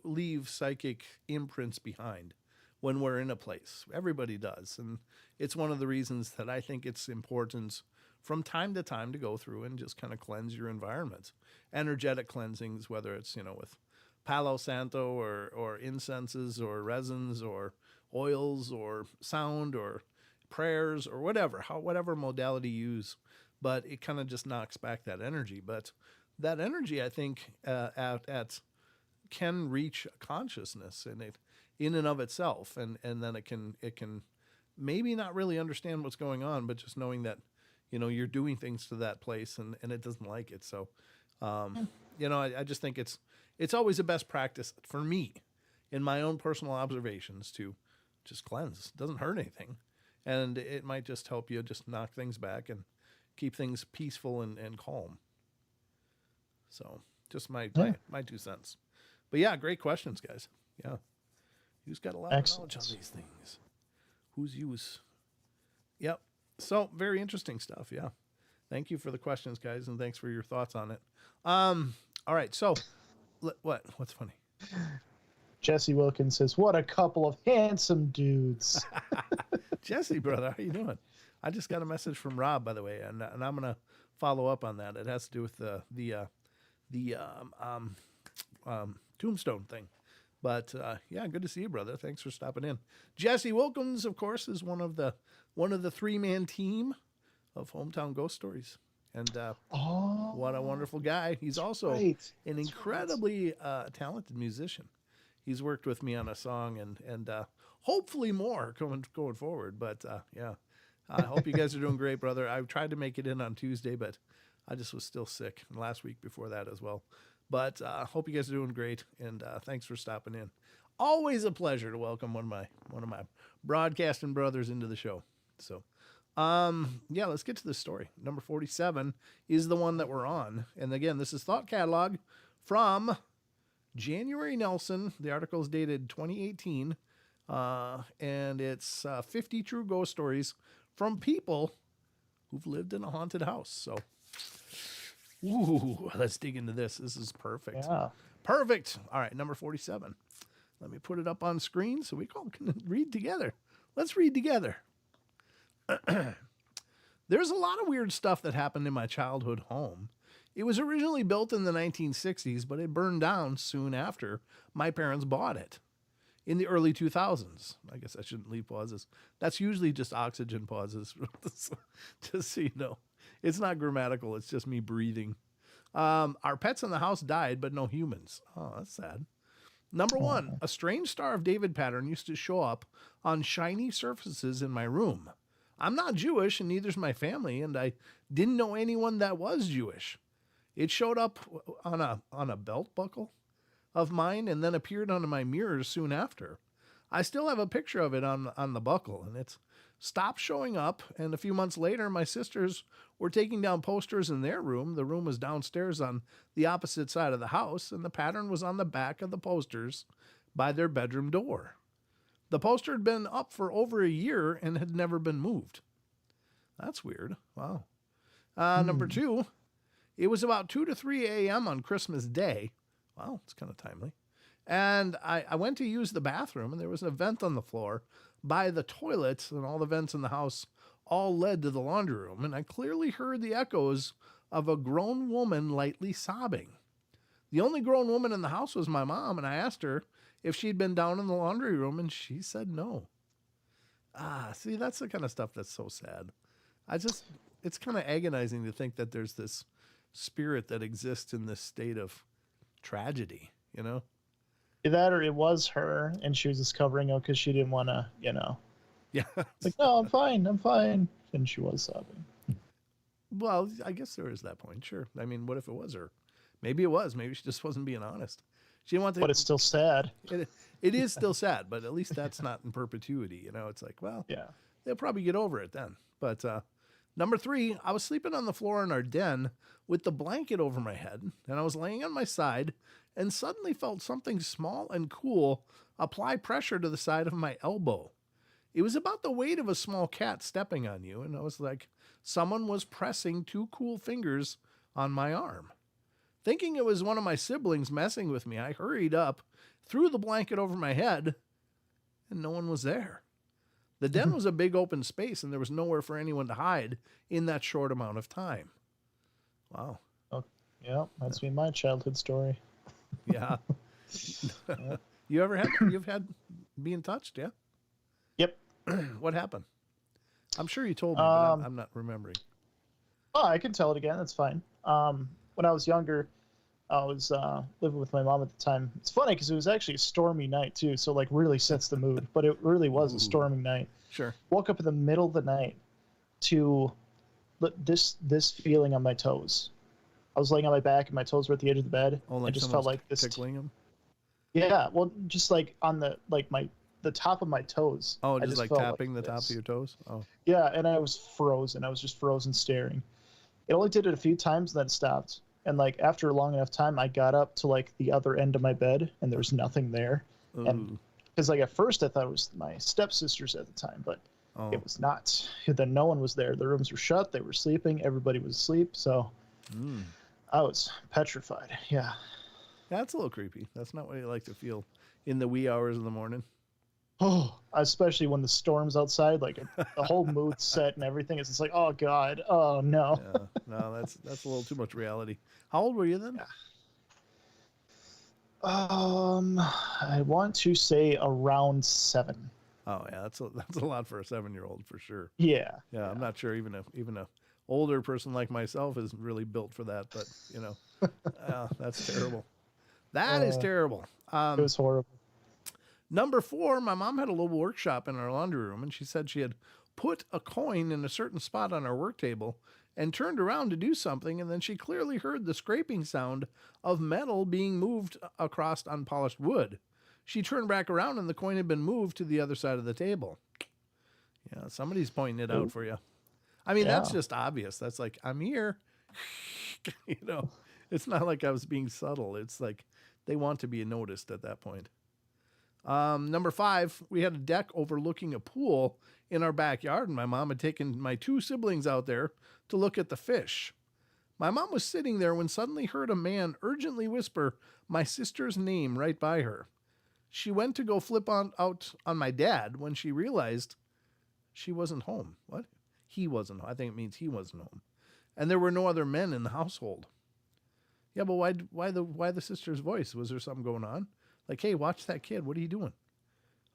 leave psychic imprints behind when we're in a place. Everybody does. And it's one of the reasons that I think it's important from time to time to go through and just kind of cleanse your environment. Energetic cleansings, whether it's, with Palo Santo or incenses or resins or oils or sound or prayers or whatever modality you use, but it kind of just knocks back that energy. But that energy, I think, can reach consciousness in and of itself, and then it can maybe not really understand what's going on, but just knowing that you're doing things to that place and it doesn't like it. So I just think it's always a best practice for me in my own personal observations to just cleanse. It doesn't hurt anything, and it might just help you just knock things back and keep things peaceful and calm. So just my 2 cents. But yeah, great questions, guys. Yeah. Who's got a lot of knowledge on these things? Who's use? Yep. So very interesting stuff. Yeah. Thank you for the questions, guys, and thanks for your thoughts on it. All right. So what's funny? Jesse Wilkins says, "What a couple of handsome dudes." Jesse, brother, how you doing? I just got a message from Rob, by the way, and I'm gonna follow up on that. It has to do with the tombstone thing. But yeah, good to see you, brother. Thanks for stopping in. Jesse Wilkins, of course, is one of the 3-man team of Hometown Ghost Stories. And what a wonderful guy. He's also an incredibly talented musician. He's worked with me on a song and hopefully more going forward. But yeah, I hope you guys are doing great, brother. I tried to make it in on Tuesday, but I just was still sick last week before that as well. But hope you guys are doing great, and thanks for stopping in. Always a pleasure to welcome one of my broadcasting brothers into the show. So, yeah, let's get to the story. Number 47 is the one that we're on, and again, this is Thought Catalog from January Nelson. The article is dated 2018, and it's 50 true ghost stories from people who've lived in a haunted house. So. Ooh, let's dig into this. This is perfect. Yeah. Perfect. All right, number 47. Let me put it up on screen so we all can read together. Let's read together. There's a lot of weird stuff that happened in my childhood home. It was originally built in the 1960s, but it burned down soon after my parents bought it in the early 2000s. I guess I shouldn't leave pauses. That's usually just oxygen pauses, just so you know. It's not grammatical. It's just me breathing. Our pets in the house died, but no humans. Oh, that's sad. Number one, Oh. a strange Star of David pattern used to show up on shiny surfaces in my room. I'm not Jewish, and neither's my family, and I didn't know anyone that was Jewish. It showed up on a belt buckle of mine and then appeared on my mirrors soon after. I still have a picture of it on the buckle, and it's stopped showing up. And a few months later, my sisters were taking down posters in their room. The room was downstairs on the opposite side of the house, and the pattern was on the back of the posters by their bedroom door. The poster had been up for over a year and had never been moved. That's weird. Wow. Number two, it was about 2 to 3 a.m. on Christmas Day. Wow, it's kind of timely. And I went to use the bathroom, and there was a vent on the floor by the toilets, and all the vents in the house all led to the laundry room. And I clearly heard the echoes of a grown woman lightly sobbing. The only grown woman in the house was my mom, and I asked her if she'd been down in the laundry room, and she said no. See, that's the kind of stuff that's so sad. It's kind of agonizing to think that there's this spirit that exists in this state of tragedy, you know? That or it was her, and she was just covering up because she didn't want to, Yeah. like, no, I'm fine. And she was sobbing. Well, I guess there is that point, sure. I mean, what if it was her? Maybe it was. Maybe she just wasn't being honest. She didn't want to. But it's still sad. It is still sad, but at least that's not in perpetuity. You know, it's like, well, Yeah. they'll probably get over it then. But number three, I was sleeping on the floor in our den with the blanket over my head, and I was laying on my side and suddenly felt something small and cool apply pressure to the side of my elbow. It was about the weight of a small cat stepping on you, and I was like, someone was pressing two cool fingers on my arm. Thinking it was one of my siblings messing with me, I hurried up, threw the blanket over my head, and no one was there. The den was a big open space, and there was nowhere for anyone to hide in that short amount of time. Wow. Oh, yeah, that's been my childhood story. Yeah. You've had being touched, yeah? Yep. What happened? I'm sure you told me, but I'm not remembering. Oh, I can tell it again. That's fine. When I was younger, I was living with my mom at the time. It's funny because it was actually a stormy night too, so like really sets the mood. But it really was a stormy night. Sure. Woke up in the middle of the night to this feeling on my toes. I was laying on my back and my toes were at the edge of the bed. Oh, like I just felt like this tickling them? Yeah, well, just like on the top of my toes. Oh, I just like felt tapping the top this. of your toes? Oh. Yeah, and I was frozen. I was just frozen staring. It only did it a few times, and then it stopped. And like after a long enough time, I got up to like the other end of my bed, and there was nothing there. Ooh. And because like at first I thought it was my stepsisters at the time, but it was not. Then no one was there. The rooms were shut. They were sleeping. Everybody was asleep. So I was petrified. Yeah. That's a little creepy. That's not what you like to feel in the wee hours of the morning. Oh, especially when the storm's outside, like the whole mood's set and everything. It's just like, oh God, oh no. Yeah, no, that's a little too much reality. How old were you then? I want to say around 7. Oh yeah, that's a lot for a 7-year-old for sure. Yeah. Yeah, I'm not sure even a older person like myself is really built for that, but you know, that's terrible. That is terrible. It was horrible. Number 4, my mom had a little workshop in our laundry room, and she said she had put a coin in a certain spot on our work table and turned around to do something, and then she clearly heard the scraping sound of metal being moved across unpolished wood. She turned back around, and the coin had been moved to the other side of the table. Yeah, somebody's pointing it out for you. I mean, that's just obvious. That's like, I'm here. You know, it's not like I was being subtle. It's like they want to be noticed at that point. Number 5, we had a deck overlooking a pool in our backyard, and my mom had taken my 2 siblings out there to look at the fish. My mom was sitting there when suddenly heard a man urgently whisper my sister's name right by her. She went to go flip out on my dad when she realized she wasn't home. What? He wasn't home. I think it means he wasn't home. And there were no other men in the household. Yeah, but why the sister's voice? Was there something going on? Like, hey, watch that kid. What are you doing?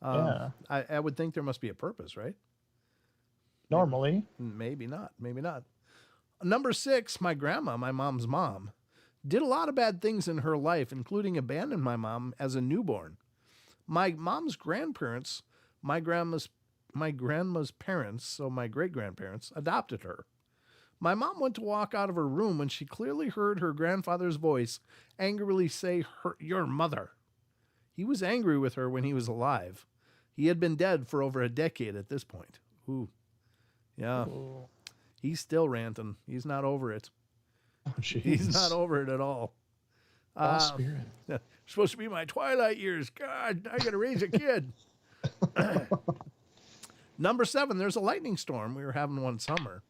I would think there must be a purpose, right? Normally. Maybe not. Maybe not. Number 6, my grandma, my mom's mom, Did a lot of bad things in her life, including abandon my mom as a newborn. My mom's grandparents, my grandma's parents, so my great-grandparents, adopted her. My mom went to walk out of her room when she clearly heard her grandfather's voice angrily say, your mother. He was angry with her when he was alive. He had been dead for over a decade at this point. Ooh. Yeah. Oh, He's still ranting. He's not over it. jeez. He's not over it at all. Lost spirit. Supposed to be my twilight years. God, I got to raise a kid. Number 7, there's a lightning storm. We were having one summer.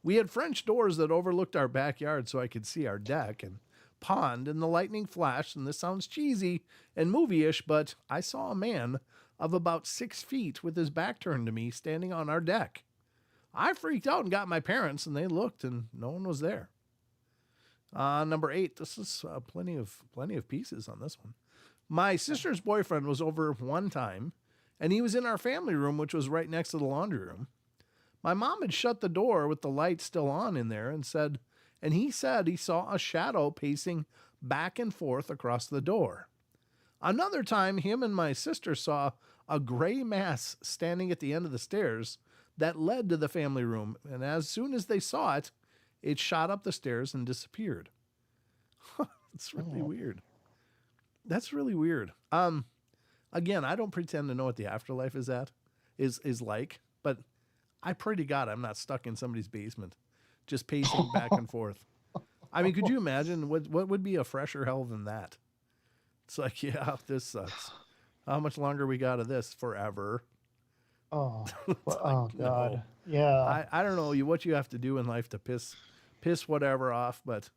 We had French doors that overlooked our backyard so I could see our deck and pond, and the lightning flashed, and this sounds cheesy and movie-ish, but I saw a man of about 6 feet with his back turned to me standing on our deck. I freaked out and got my parents, and they looked, and no one was there. Number 8, this is plenty of pieces on this one. My sister's boyfriend was over one time, and he was in our family room, which was right next to the laundry room. My mom had shut the door with the light still on in there and he said he saw a shadow pacing back and forth across the door. Another time, him and my sister saw a gray mass standing at the end of the stairs that led to the family room, and as soon as they saw it, it shot up the stairs and disappeared. It's really weird. That's really weird. Again, I don't pretend to know what the afterlife is like, but I pray to God I'm not stuck in somebody's basement, just pacing back and forth. I mean, could you imagine what would be a fresher hell than that? It's like, yeah, this sucks. How much longer we got of this? Forever. Oh, Like, oh no. God. Yeah. I don't know what you have to do in life to piss whatever off, but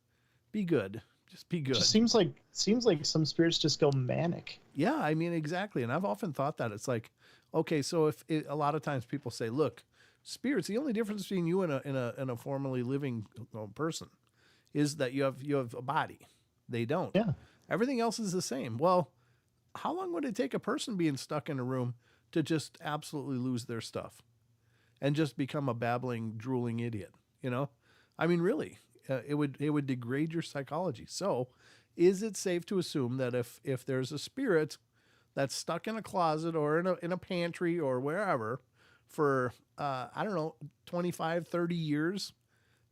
be good. Just be good. Just seems like some spirits just go manic. Yeah, I mean, exactly. And I've often thought that it's like, okay, so a lot of times people say, look, spirits, the only difference between you and a formerly living person is that you have a body. They don't. Yeah. Everything else is the same. Well, how long would it take a person being stuck in a room to just absolutely lose their stuff and just become a babbling, drooling idiot? You know, I mean, really, it would degrade your psychology. So, is it safe to assume that if there's a spirit that's stuck in a closet or in a pantry or wherever for I don't know 25, 30 years,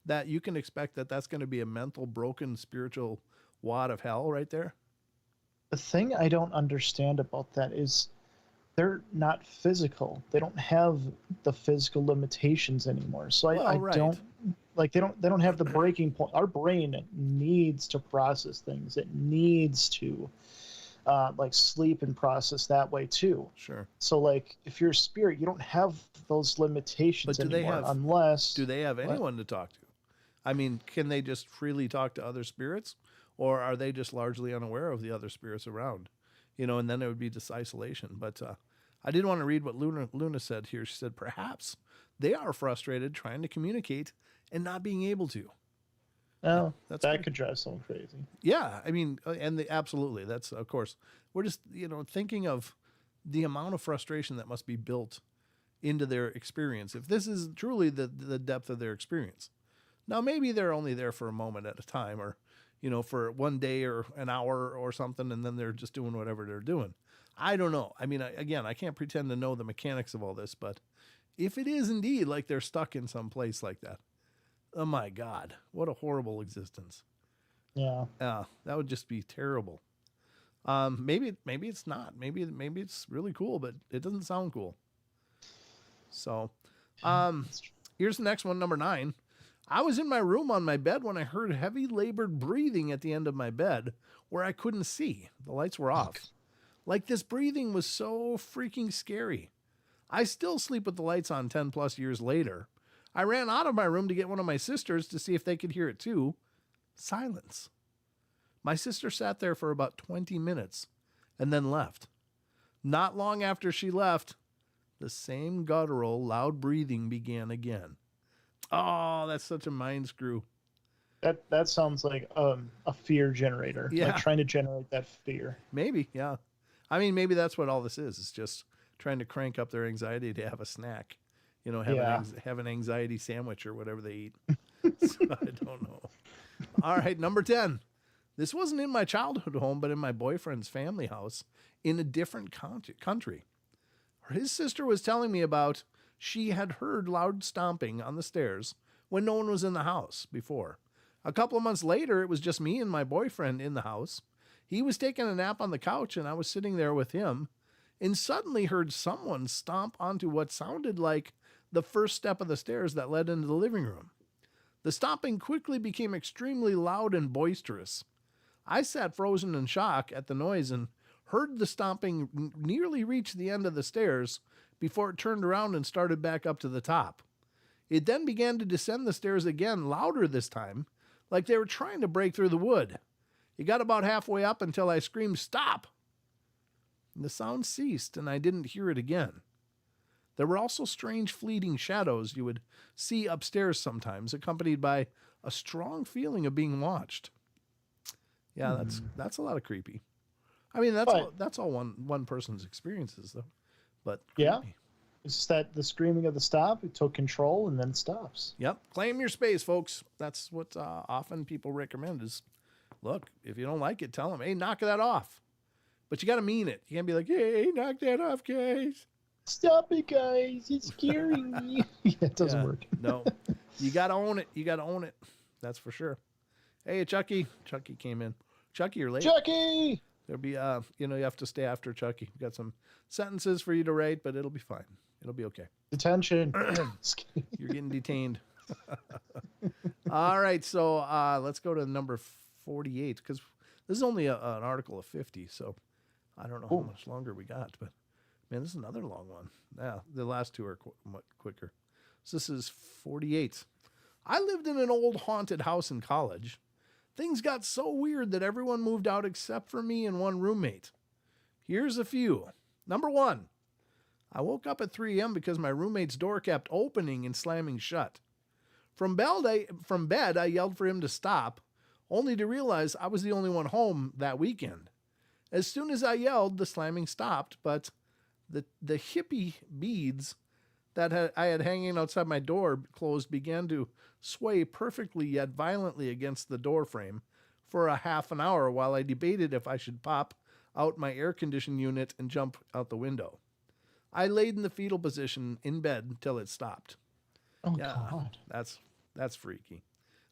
that you can expect that that's going to be a mental broken spiritual wad of hell right there? The thing I don't understand about that is they're not physical. They don't have the physical limitations anymore. So I Right. don't like they don't have the breaking point. Our brain needs to process things. It needs to like sleep and process that way too. Sure. So like if you're a spirit, you don't have those limitations But do they anymore have- unless Do they have anyone to talk to? I mean, can they just freely talk to other spirits, or are they just largely unaware of the other spirits around? You know, and then it would be just isolation. But I did want to read what Luna said here. She said, perhaps they are frustrated trying to communicate and not being able to. oh, That's that good. could drive someone crazy. Yeah, I mean, absolutely. That's, of course, we're just, thinking of the amount of frustration that must be built into their experience. If this is truly the depth of their experience. Now, maybe they're only there for a moment at a time, or, for one day or an hour or something, and then they're just doing whatever they're doing. I don't know. I mean, again, I can't pretend to know the mechanics of all this, but if it is indeed like they're stuck in some place like that, oh my God, what a horrible existence. Yeah. Yeah, that would just be terrible. Maybe it's not. Maybe it's really cool, but it doesn't sound cool. So, here's the next one, number 9. I was in my room on my bed when I heard heavy labored breathing at the end of my bed where I couldn't see. The lights were off. Like, this breathing was so freaking scary. I still sleep with the lights on 10 plus years later. I ran out of my room to get one of my sisters to see if they could hear it too. Silence. My sister sat there for about 20 minutes and then left. Not long after she left, the same guttural, loud breathing began again. Oh, that's such a mind screw. That sounds like a fear generator. Yeah. Like trying to generate that fear. Maybe, yeah. I mean, maybe that's what all this is. It's just trying to crank up their anxiety to have a snack. Have an anxiety sandwich or whatever they eat. So, I don't know. All right, number 10. This wasn't in my childhood home, but in my boyfriend's family house in a different country. His sister was telling me about she had heard loud stomping on the stairs when no one was in the house before. A couple of months later, it was just me and my boyfriend in the house. He was taking a nap on the couch, and I was sitting there with him, and suddenly heard someone stomp onto what sounded like the first step of the stairs that led into the living room. The stomping quickly became extremely loud and boisterous. I sat frozen in shock at the noise and heard the stomping nearly reach the end of the stairs before it turned around and started back up to the top. It then began to descend the stairs again, louder this time, like they were trying to break through the wood. It got about halfway up until I screamed, "Stop!" And the sound ceased, and I didn't hear it again. There were also strange fleeting shadows you would see upstairs sometimes, accompanied by a strong feeling of being watched. Yeah, that's a lot of creepy. I mean, that's all one person's experiences, though. But creepy. Yeah, it's just that the screaming of the stop, it took control and then it stops. Yep, claim your space, folks. That's what often people recommend is, look, if you don't like it, tell them, hey, knock that off. But you got to mean it. You can't be like, hey, knock that off, guys. Stop it, guys. It's scaring me. Yeah, it doesn't work. No, you got to own it. You got to own it. That's for sure. Hey, Chucky. Chucky came in. Chucky, you're late. Chucky! There'll be, you have to stay after Chucky. We've got some sentences for you to write, but it'll be fine. It'll be okay. Detention. You're getting detained. All right, so let's go to number 48, because this is only an article of 50, so I don't know how much longer we got, but man, this is another long one. Yeah, the last two are much quicker. So this is 48. I lived in an old haunted house in college. Things got so weird that everyone moved out except for me and one roommate. Here's a few. Number 1, I woke up at 3 a.m. because my roommate's door kept opening and slamming shut. From bed, I yelled for him to stop, only to realize I was the only one home that weekend. As soon as I yelled, the slamming stopped, but the hippie beads that I had hanging outside my door closed began to sway perfectly yet violently against the door frame for a half an hour while I debated if I should pop out my air conditioning unit and jump out the window. I laid in the fetal position in bed until it stopped. Oh, yeah, God. That's freaky.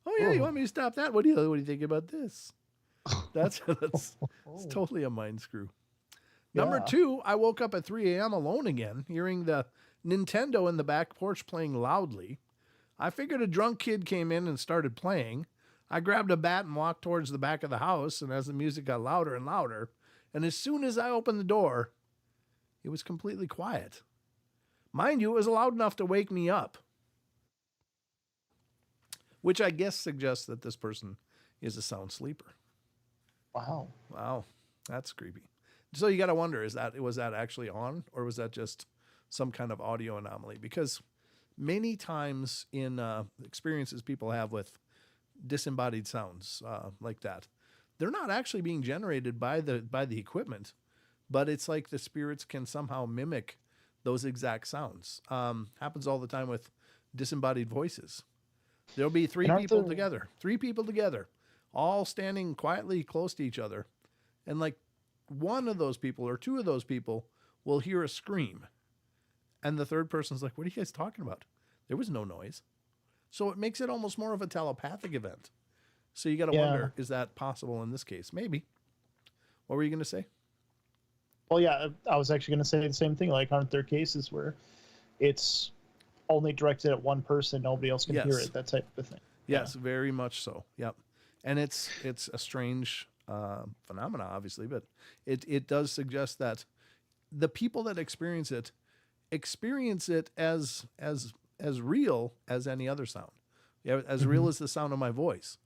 Oh yeah, you want me to stop that? What do you think about this? That's totally a mind screw. Number 2, I woke up at 3 a.m. alone again, hearing the Nintendo in the back porch playing loudly. I figured a drunk kid came in and started playing. I grabbed a bat and walked towards the back of the house, and as the music got louder and louder, and as soon as I opened the door, it was completely quiet. Mind you, it was loud enough to wake me up, which I guess suggests that this person is a sound sleeper. Wow, that's creepy. So you got to wonder, was that actually on, or was that just some kind of audio anomaly? Because many times in experiences people have with disembodied sounds like that, they're not actually being generated by the equipment, but it's like the spirits can somehow mimic those exact sounds. Happens all the time with disembodied voices. There'll be three people together, all standing quietly close to each other, and like one of those people or two of those people will hear a scream, and the third person's like, "What are you guys talking about? There was no noise." So it makes it almost more of a telepathic event. So you got to wonder, is that possible in this case? Maybe. What were you going to say? Well, yeah, I was actually going to say the same thing. Like, aren't there cases where it's only directed at one person, nobody else can hear it, that type of thing? Yes, very much so. Yep. And it's a strange phenomena, obviously, but it does suggest that the people that experience it as real as any other sound. Yeah, as real as the sound of my voice.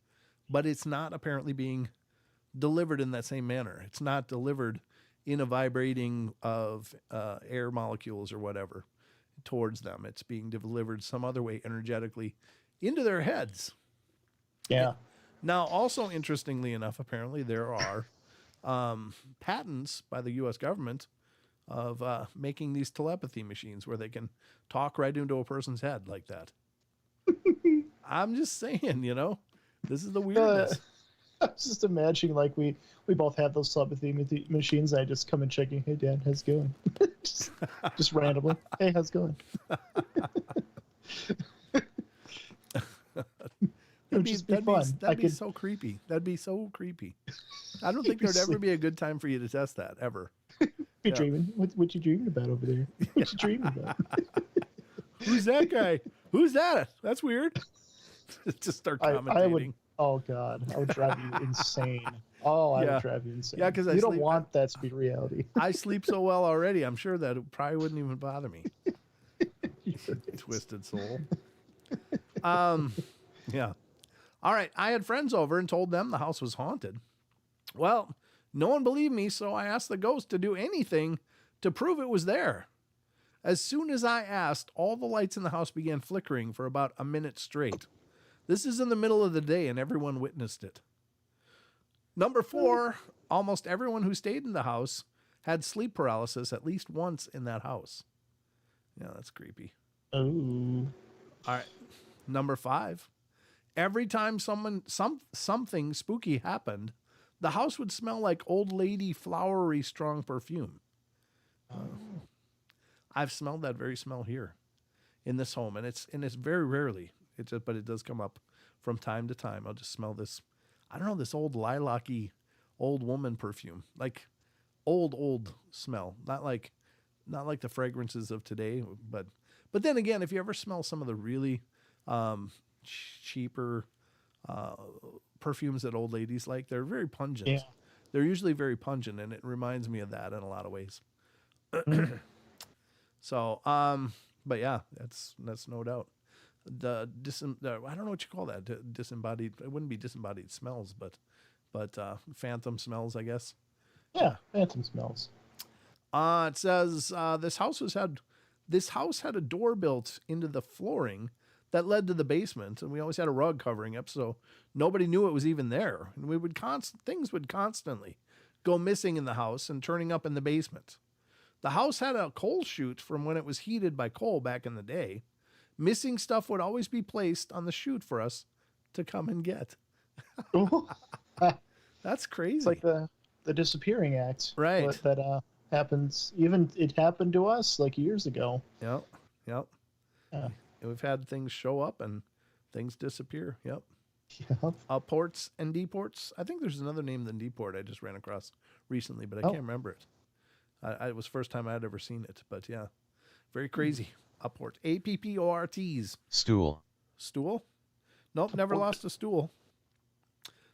But it's not apparently being delivered in that same manner. It's not delivered in a vibrating of air molecules or whatever towards them. It's being delivered some other way energetically into their heads. Yeah. Now, also interestingly enough, apparently there are patents by the U.S. government of making these telepathy machines where they can talk right into a person's head like that. I'm just saying, this is the weirdness. I was just imagining like we both have those telepathy machines. I just come and checking. Hey, Dad, how's it going? just, just randomly. Hey, how's it going? It would just be fun. That'd be so creepy. That'd be so creepy. I don't think there'd ever be a good time for you to test that ever. Be dreaming. What you dreaming about over there? What you dreaming about? Who's that guy? Who's that? That's weird. Just start commentating. I would. Oh God, I would drive you insane. Oh, I would drive you insane. Yeah, because you don't want that to be reality. I sleep so well already. I'm sure that it probably wouldn't even bother me. Twisted soul. Yeah. All right. I had friends over and told them the house was haunted. Well, no one believed me, so I asked the ghost to do anything to prove it was there. As soon as I asked, all the lights in the house began flickering for about a minute straight. This is in the middle of the day, and everyone witnessed it. Number 4, almost everyone who stayed in the house had sleep paralysis at least once in that house. Yeah, that's creepy. Oh. All right. Number 5. Every time something spooky happened, the house would smell like old lady flowery strong perfume. I've smelled that very smell here in this home, and it's very rarely. But it does come up from time to time. I'll just smell this. I don't know, this old lilac-y old woman perfume, like old smell, not like the fragrances of today. But then again, if you ever smell some of the really cheaper perfumes that old ladies like, they're very pungent. Yeah. They're usually very pungent, and it reminds me of that in a lot of ways. So, but yeah, that's no doubt. I don't know what you call that. Disembodied. It wouldn't be disembodied smells, but phantom smells, I guess. Yeah, phantom smells. It says this house had a door built into the flooring that led to the basement, and we always had a rug covering it, so nobody knew it was even there. And things would constantly go missing in the house and turning up in the basement. The house had a coal chute from when it was heated by coal back in the day. Missing stuff would always be placed on the chute for us to come and get. That's crazy. It's like the disappearing act. Right. That happens. Even it happened to us like years ago. Yep. Yeah. We've had things show up and things disappear. Yep. Yep. Ports and deports. I think there's another name than deport I just ran across recently, but I can't remember it. It was the first time I'd ever seen it, but yeah. Very crazy. Apport. APPORTs. Stool. Stool? Nope, never lost a stool.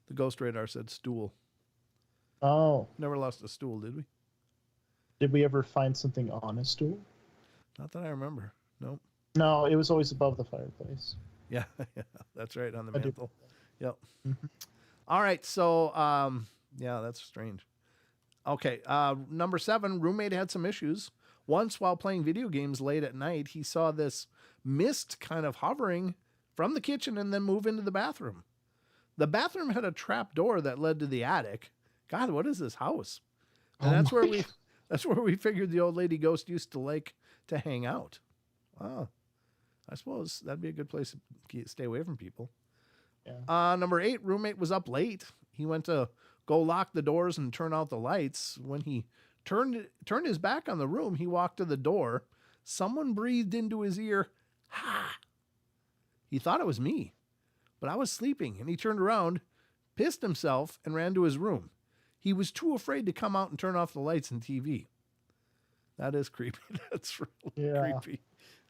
The ghost radar said stool. Oh. Never lost a stool, did we? Did we ever find something on a stool? Not that I remember. Nope. No, it was always above the fireplace. Yeah, that's right, on the mantle. Yep. Mm-hmm. All right, so, yeah, that's strange. Okay, number 7, roommate had some issues. Once, while playing video games late at night, he saw this mist kind of hovering from the kitchen and then move into the bathroom. The bathroom had a trap door that led to the attic. God, what is this house? And that's where we figured the old lady ghost used to like to hang out. Wow. I suppose that'd be a good place to stay away from people. Yeah. Number 8, roommate was up late. He went to go lock the doors and turn out the lights. When he turned his back on the room, he walked to the door. Someone breathed into his ear, "Ha!" He thought it was me, but I was sleeping, and he turned around, pissed himself, and ran to his room. He was too afraid to come out and turn off the lights and TV. That is creepy. That's really creepy.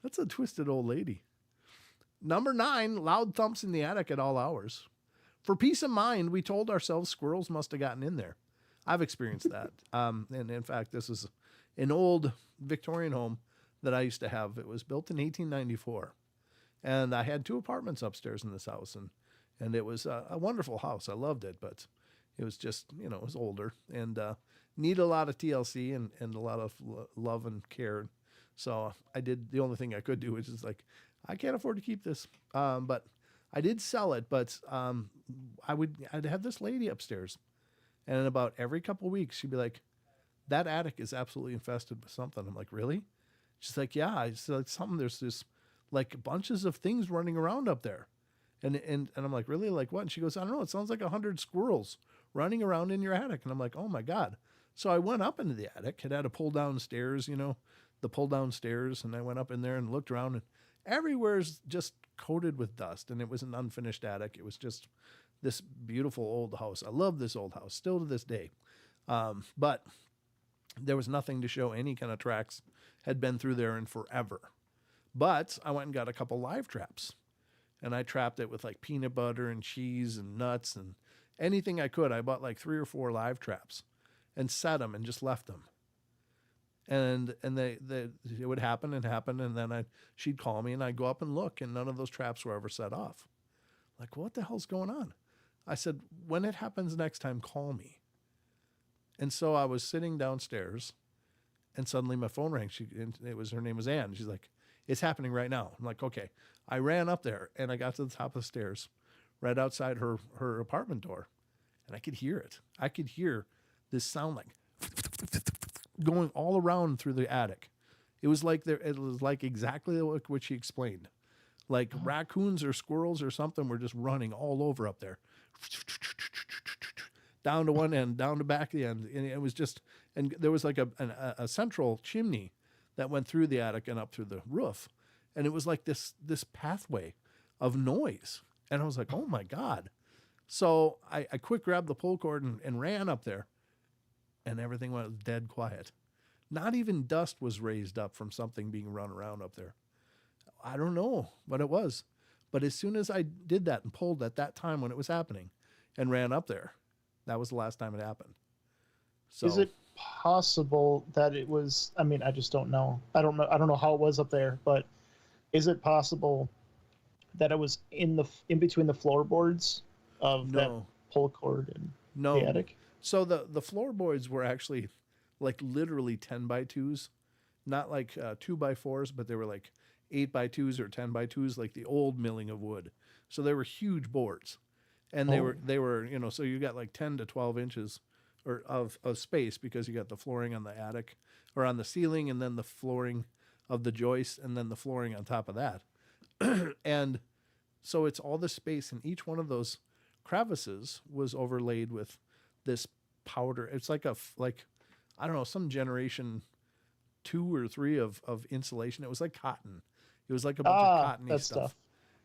That's a twisted old lady. Number 9, loud thumps in the attic at all hours. For peace of mind, we told ourselves squirrels must have gotten in there. I've experienced that. And in fact, this is an old Victorian home that I used to have. It was built in 1894. And I had 2 apartments upstairs in this house. And it was a wonderful house. I loved it, but it was just, it was older and needed a lot of TLC and a lot of love and care. So I did, the only thing I could do was just like, I can't afford to keep this. But I did sell it, but I'd have this lady upstairs. And in about every couple of weeks, she'd be like, that attic is absolutely infested with something. I'm like, really? She's like, yeah. It's like something, there's this like bunches of things running around up there. And I'm like, really? Like what? And she goes, I don't know. It sounds like 100 squirrels running around in your attic. And I'm like, oh my God. So I went up into the attic. It had a pull down stairs, the pull down stairs. And I went up in there and looked around, and everywhere's just coated with dust. And it was an unfinished attic. It was just this beautiful old house. I love this old house still to this day. But there was nothing to show any kind of tracks had been through there in forever. But I went and got a couple live traps, and I trapped it with like peanut butter and cheese and nuts and anything I could. I bought like 3 or 4 live traps and set them and just left them. And it would happen and happen. And then she'd call me and I'd go up and look, and none of those traps were ever set off. Like, what the hell's going on? I said, when it happens next time, call me. And so I was sitting downstairs, and suddenly my phone rang. Her name was Ann. She's like, it's happening right now. I'm like, okay. I ran up there, and I got to the top of the stairs right outside her apartment door, and I could hear it. I could hear this sound like going all around through the attic. It was like exactly what she explained. Like raccoons or squirrels or something were just running all over up there. Down to one end, down to back the end. And it was just, and there was like a central chimney that went through the attic and up through the roof. And it was like this pathway of noise. And I was like, oh my God. So I quick grabbed the pull cord and ran up there, and everything went dead quiet. Not even dust was raised up from something being run around up there. I don't know what it was. But as soon as I did that and pulled at that time when it was happening and ran up there, that was the last time it happened. So, is it possible that it was, I mean, I just don't know. I don't know how it was up there, but is it possible that it was in between the floorboards of that pull cord and the attic? So the floorboards were actually like literally 10x2s, not like 2x4s, but they were like 8x2s or 10x2s, like the old milling of wood. So they were huge boards, and they were so you got like 10 to 12 inches or of space, because you got the flooring on the attic or on the ceiling, and then the flooring of the joist, and then the flooring on top of that. And so it's all the space, and each one of those crevices was overlaid with this powder. It's like I don't know, some generation 2 or 3 of insulation. It was like cotton. It was like a bunch of cottony stuff.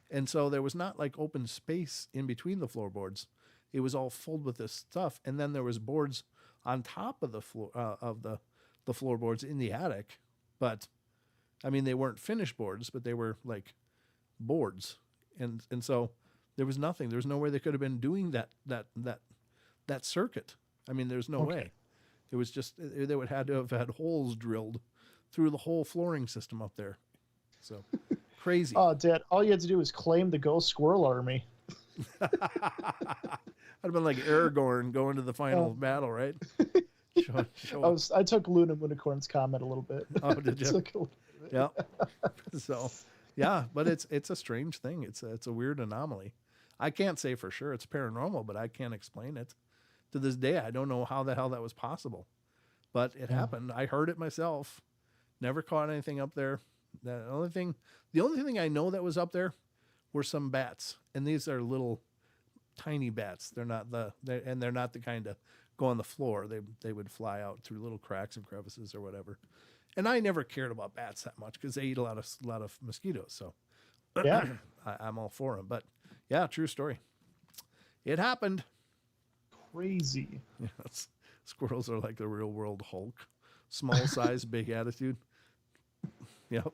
And so there was not like open space in between the floorboards. It was all filled with this stuff. And then there was boards on top of the floor of the floorboards in the attic. But I mean, they weren't finished boards, but they were like boards. And so there was nothing. There was no way they could have been doing that circuit. I mean, there's no way. It was just, they would had to have had holes drilled through the whole flooring system up there. So crazy. Oh, Dad, all you had to do was claim the Ghost Squirrel Army. I'd have been like Aragorn going to the final battle, right? I took Luna Unicorn's comment a little bit. Oh, did you? Yeah. So, yeah, but it's a strange thing. It's a weird anomaly. I can't say for sure it's paranormal, but I can't explain it. To this day, I don't know how the hell that was possible, but it happened. I heard it myself. Never caught anything up there. The only thing I know that was up there were some bats, and these are little, tiny bats. They're not the kind that go on the floor. They would fly out through little cracks and crevices or whatever. And I never cared about bats that much because they eat a lot of mosquitoes. So yeah, I'm all for them. But yeah, true story. It happened. Crazy. Yes. Squirrels are like the real world Hulk. Small size, big attitude. Yep.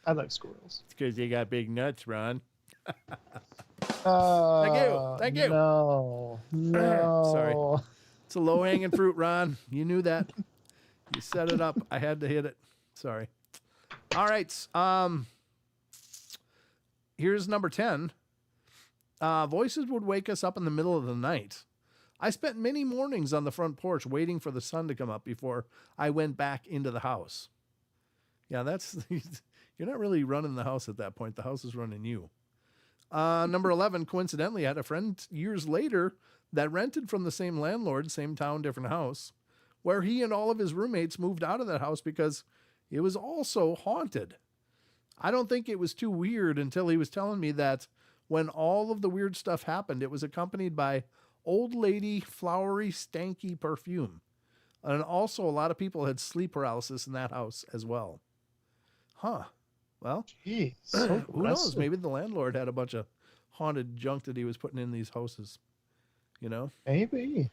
I like squirrels. It's because they got big nuts, Ron. Thank you. No. Sorry. It's a low-hanging fruit, Ron. You knew that. You set it up. I had to hit it. Sorry. All right. Here's number 10. Voices would wake us up in the middle of the night. I spent many mornings on the front porch waiting for the sun to come up before I went back into the house. Yeah, you're not really running the house at that point. The house is running you. Number 11, coincidentally, I had a friend years later that rented from the same landlord, same town, different house, where he and all of his roommates moved out of that house because it was also haunted. I don't think it was too weird until he was telling me that when all of the weird stuff happened, it was accompanied by old lady flowery stanky perfume. And also a lot of people had sleep paralysis in that house as well. Huh. Well, Jeez, so who knows? aggressive. Maybe the landlord had a bunch of haunted junk that he was putting in these houses. You know? Maybe.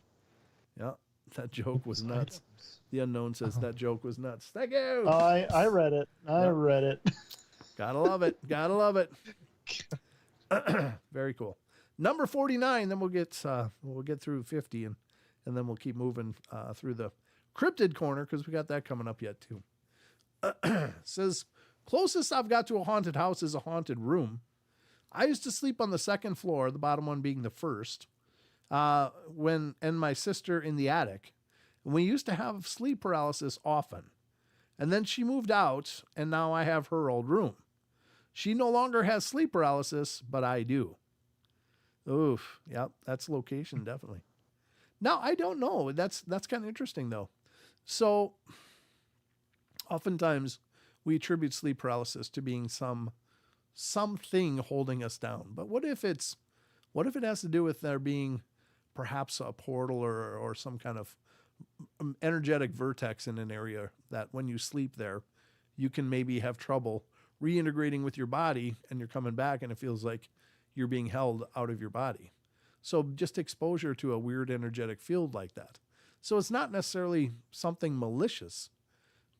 Yeah. That joke was nuts. Items. The unknown says Oh. that joke was nuts. Thank you. Oh, I read it. I Yep. read it. Gotta love it. Gotta love it. Very cool. Number 49. Then we'll get through 50 and then we'll keep moving through the cryptid corner because we got that coming up yet too. Says closest I've got to a haunted house is a haunted room. I used to sleep on the second floor, the bottom one being the first. And my sister in the attic. We used to have sleep paralysis often. And then she moved out, and now I have her old room. She no longer has sleep paralysis, but I do. Oof. Yep, that's location, definitely. Now, I don't know. That's kind of interesting, though. So, oftentimes, we attribute sleep paralysis to being something holding us down. But what if it has to do with there being perhaps a portal or some kind of energetic vertex in an area that when you sleep there, you can maybe have trouble reintegrating with your body and you're coming back and it feels like you're being held out of your body. So just exposure to a weird energetic field like that. So it's not necessarily something malicious,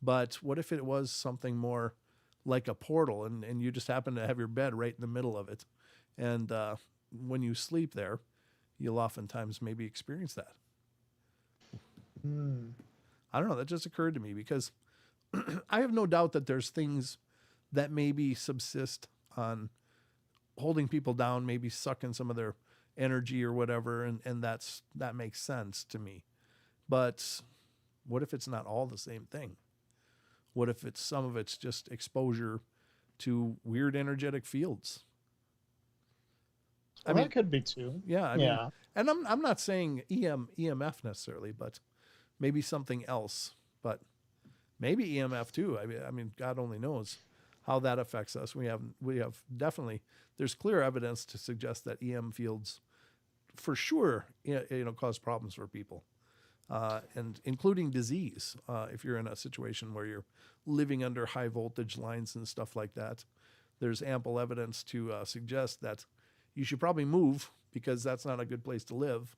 but what if it was something more like a portal and you just happen to have your bed right in the middle of it. And when you sleep there, you'll oftentimes maybe experience that. I don't know. That just occurred to me because I have no doubt that there's things that maybe subsist on holding people down, maybe sucking some of their energy or whatever. And that makes sense to me. But what if it's not all the same thing? What if some of it's just exposure to weird energetic fields? Well, that could be too. Yeah. I mean, and I'm not saying EMF necessarily, but maybe something else, but maybe EMF too. I mean, God only knows how that affects us. We have definitely, there's clear evidence to suggest that EM fields for sure, cause problems for people. And including disease. If you're in a situation where you're living under high voltage lines and stuff like that, there's ample evidence to suggest that you should probably move because that's not a good place to live,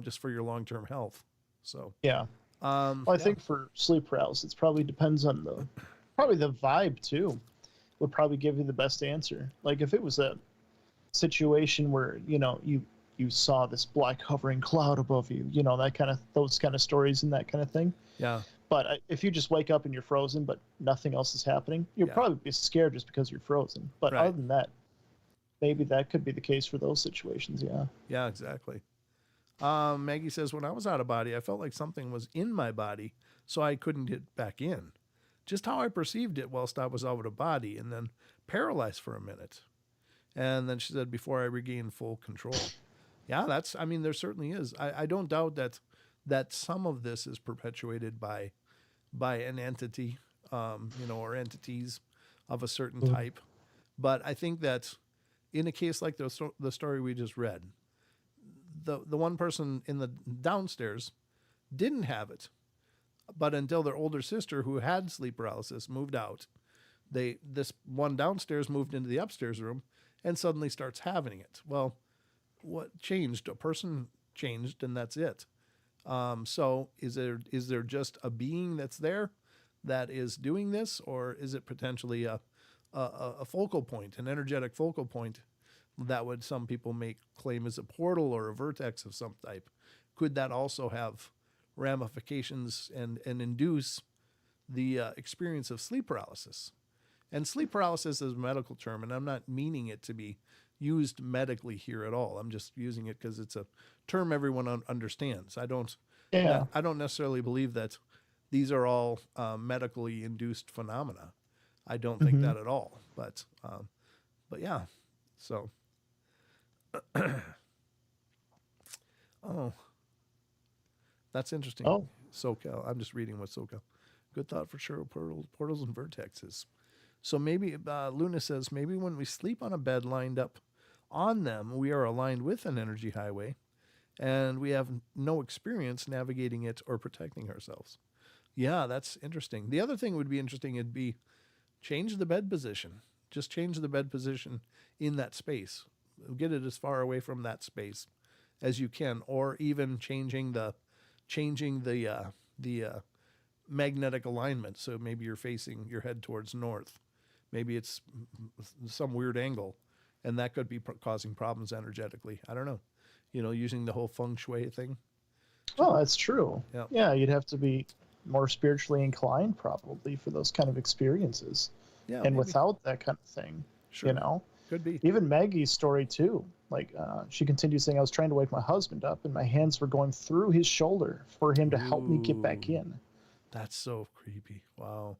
just for your long-term health. So, yeah. I think for sleep paralysis, it probably depends on the vibe too, would probably give you the best answer. Like if it was a situation where, you saw this black hovering cloud above you, those kind of stories and that kind of thing. Yeah. But if you just wake up and you're frozen, but nothing else is happening, you'll probably be scared just because you're frozen. But other than that, maybe that could be the case for those situations. Yeah. Yeah, exactly. Maggie says, when I was out of body, I felt like something was in my body, so I couldn't get back in. Just how I perceived it whilst I was out of body and then paralyzed for a minute. And then she said, before I regained full control. Yeah, there certainly is. I don't doubt that some of this is perpetuated by an entity, or entities of a certain type. But I think that in a case like the story we just read, the one person in the downstairs didn't have it, but until their older sister who had sleep paralysis moved out, this one downstairs moved into the upstairs room and suddenly starts having it. Well, what changed? A person changed, and that's it. So is there just a being that's there that is doing this, or is it potentially a focal point, an energetic focal point that would some people may claim is a portal or a vertex of some type? Could that also have ramifications and induce the experience of sleep paralysis? And sleep paralysis is a medical term, and I'm not meaning it to be used medically here at all. I'm just using it because it's a term everyone understands. I don't necessarily believe that these are all medically induced phenomena. I don't think that at all. But yeah. So, oh, that's interesting. Oh, SoCal. I'm just reading what SoCal. Good thought for sure. Portals and vertexes. So maybe Luna says maybe when we sleep on a bed lined up on them, we are aligned with an energy highway, and we have no experience navigating it or protecting ourselves. Yeah, that's interesting. The other thing would be interesting. It'd be change the bed position. Just change the bed position in that space. Get it as far away from that space as you can, or even changing the magnetic alignment. So maybe you're facing your head towards north. Maybe it's some weird angle, and that could be causing problems energetically. I don't know. Using the whole feng shui thing. Oh, that's true. Yeah. Yeah, you'd have to be more spiritually inclined probably for those kind of experiences. Yeah, And maybe. without that kind of thing, Sure. Could be. even Maggie's story too. Like she continues saying, I was trying to wake my husband up, and my hands were going through his shoulder for him to help me get back Ooh. in. That's so creepy. Wow.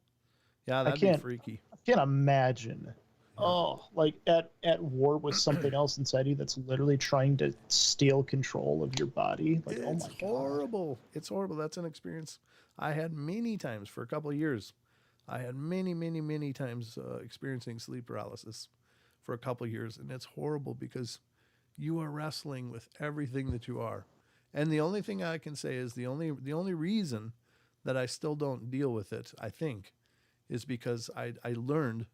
Yeah, I that'd be can't, freaky. I can't imagine. Yeah. Oh, like at war with something else inside you that's literally trying to steal control of your body. Like, oh It's my god. horrible. It's horrible. That's an experience I had many times for a couple of years. I had many, many, many times experiencing sleep paralysis for a couple of years, and it's horrible because you are wrestling with everything that you are. And the only thing I can say is the only reason that I still don't deal with it, I think, is because I learned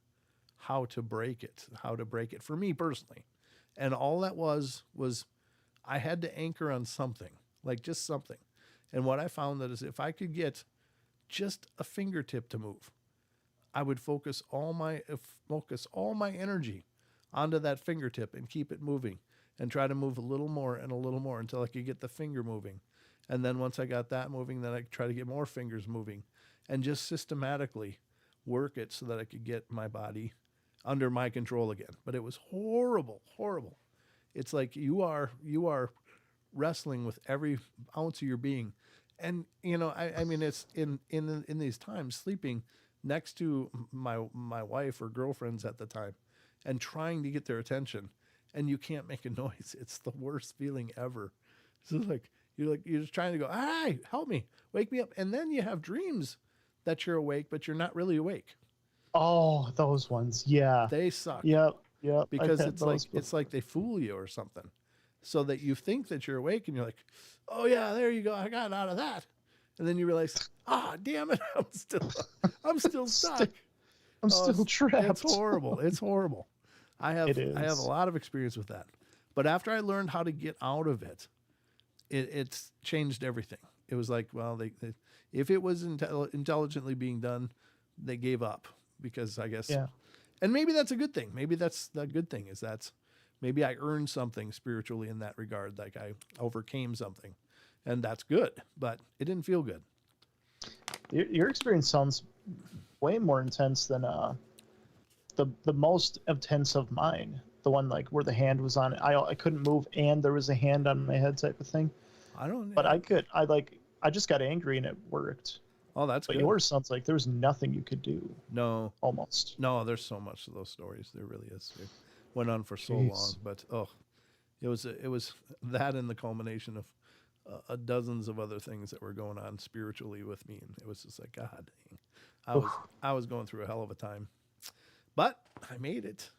how to break it for me personally. And all that was I had to anchor on something, like just something. And what I found that is if I could get just a fingertip to move, I would focus all my energy onto that fingertip and keep it moving and try to move a little more and a little more until I could get the finger moving. And then once I got that moving, then I could try to get more fingers moving and just systematically work it so that I could get my body under my control again. But it was horrible, horrible. It's like you are wrestling with every ounce of your being. And I mean it's in these times sleeping next to my wife or girlfriends at the time and trying to get their attention, and you can't make a noise. It's the worst feeling ever. So you're just trying to go, "Hi, help me. Wake me up." And then you have dreams that you're awake, but you're not really awake. Oh, those ones. Yeah. They suck. Yep. Yep. I've Because had those it's like they fool you or something, so that you think that you're awake and you're like, oh yeah, there you go, I got out of that, and then you realize, damn it, I'm still stuck. I'm still trapped. It's horrible. It's horrible. I have It I have is. a lot of experience with that, but after I learned how to get out of it, it's changed everything. It was like, well, they if it was intelligently being done, they gave up because I guess. Yeah. And maybe that's a good thing. Maybe that's the good thing is maybe I earned something spiritually in that regard. Like I overcame something, and that's good, but it didn't feel good. Your experience sounds way more intense than the most intense of mine. The one like where the hand was on it. I couldn't move and there was a hand on my head type of thing. I don't. But I just got angry and it worked. Oh, that's But good. yours sounds like there was nothing you could do. No, Almost. no. There's so much of those stories. There really is. It went on for so Jeez. long, but it was that and the culmination of dozens of other things that were going on spiritually with me, and it was just like, God dang, I was going through a hell of a time, but I made it.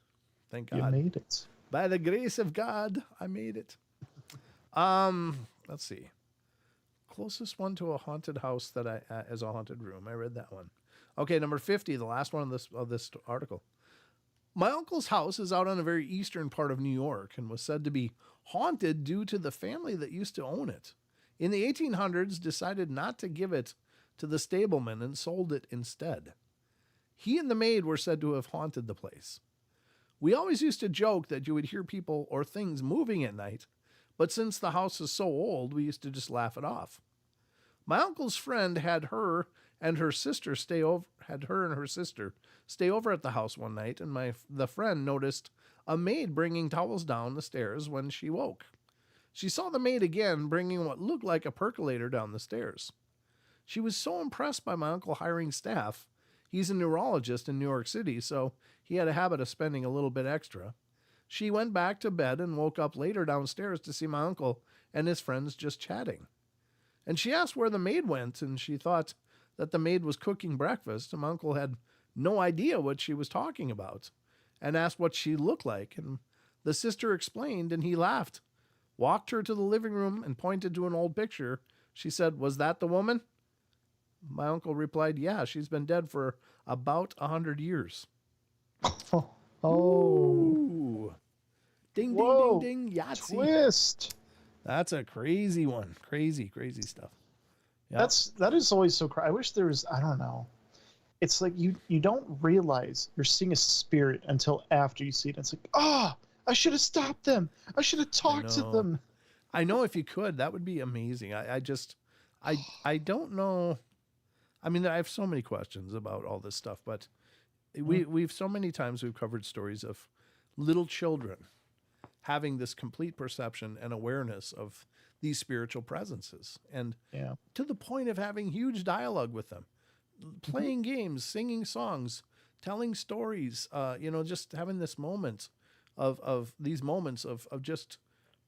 Thank You God. made it. By the grace of God, I made it. Let's see. Closest one to a haunted house that I as a haunted room. I read that one. Okay, number 50, the last one of this article. My uncle's house is out on a very eastern part of New York and was said to be haunted due to the family that used to own it. In the 1800s, decided not to give it to the stableman and sold it instead. He and the maid were said to have haunted the place. We always used to joke that you would hear people or things moving at night, but since the house is so old, we used to just laugh it off. My uncle's friend had her and her sister stay over at the house one night, and the friend noticed a maid bringing towels down the stairs when she woke. She saw the maid again bringing what looked like a percolator down the stairs. She was so impressed by my uncle hiring staff. He's a neurologist in New York City, so he had a habit of spending a little bit extra. She went back to bed and woke up later downstairs to see my uncle and his friends just chatting. And she asked where the maid went, and she thought that the maid was cooking breakfast, and my uncle had no idea what she was talking about and asked what she looked like. And the sister explained, and he laughed, walked her to the living room, and pointed to an old picture. She said, "Was that the woman?" My uncle replied, "Yeah, she's been dead for about 100 years. Oh. Ooh. Ding, Whoa. ding, ding, ding. Yahtzee. Twist. That's a crazy one. Crazy, crazy stuff. Yep. That is always so I wish there was, I don't know. It's like you don't realize you're seeing a spirit until after you see it. It's like, I should have stopped them. I should have talked to them. I know, if you could, that would be amazing. I don't know. I mean, I have so many questions about all this stuff, but we've so many times we've covered stories of little children having this complete perception and awareness of these spiritual presences, and to the point of having huge dialogue with them, playing games, singing songs, telling stories, just having this moment of these moments of just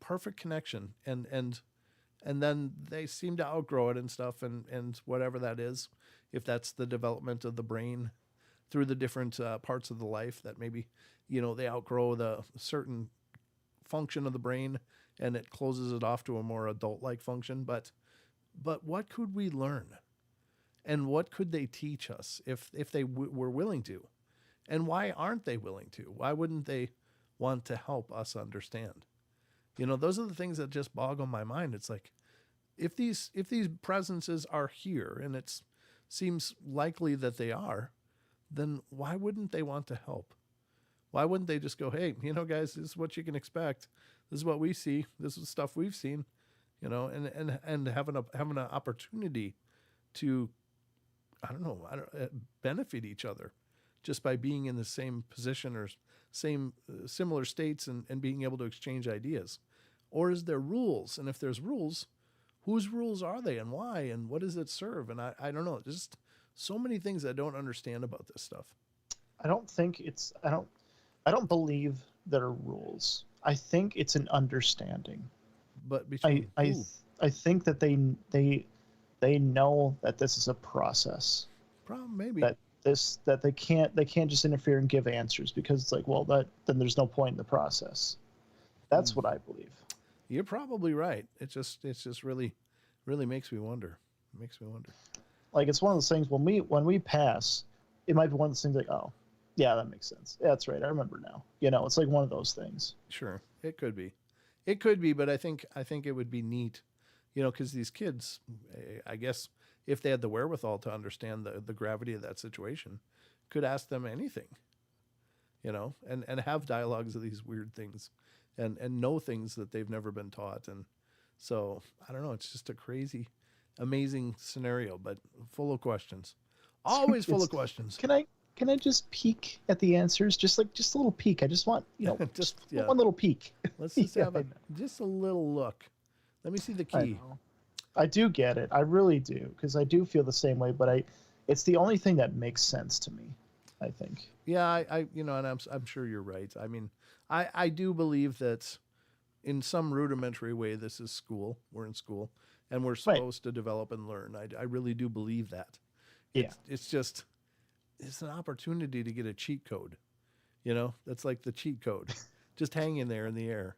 perfect connection, and then they seem to outgrow it and stuff, and whatever that is, if that's the development of the brain through the different parts of the life that maybe, they outgrow the certain function of the brain and it closes it off to a more adult-like function. But what could we learn? And what could they teach us if they were willing to? And why aren't they willing to? Why wouldn't they want to help us understand? Those are the things that just boggle my mind. It's like, if these presences are here, and it seems likely that they are, then why wouldn't they want to help? Why wouldn't they just go, "Hey, guys, this is what you can expect. This is what we see. This is stuff we've seen," and having an opportunity to, I don't know, benefit each other just by being in the same position or same similar states, and being able to exchange ideas? Or is there rules? And if there's rules, whose rules are they, and why, and what does it serve? And I don't know. Just so many things I don't understand about this stuff. I don't believe there are rules. I think it's an understanding. But between I think that they know that this is a process. Maybe that they can't just interfere and give answers, because it's like, well, then there's no point in the process. That's what I believe. You're probably right. It's just really, really makes me wonder. It makes me wonder. Like, it's one of those things, when we pass, it might be one of those things like, oh, yeah, that makes sense. Yeah, that's right. I remember now. It's like one of those things. Sure, it could be, but I think it would be neat, because these kids, I guess, if they had the wherewithal to understand the gravity of that situation, could ask them anything, and have dialogues of these weird things, and know things that they've never been taught. And so, I don't know, it's just a crazy, amazing scenario, but full of questions. Always full of questions. Can I just peek at the answers? Just a little peek. I just want, just one little peek. Let's just have just a little look. Let me see the key. I do get it. I really do, because I do feel the same way. But it's the only thing that makes sense to me, I think. Yeah, and I'm sure you're right. I mean, I do believe that in some rudimentary way, this is school. We're in school, and we're supposed to develop and learn. I really do believe that. Yeah. It's an opportunity to get a cheat code. That's like the cheat code, just hanging there in the air.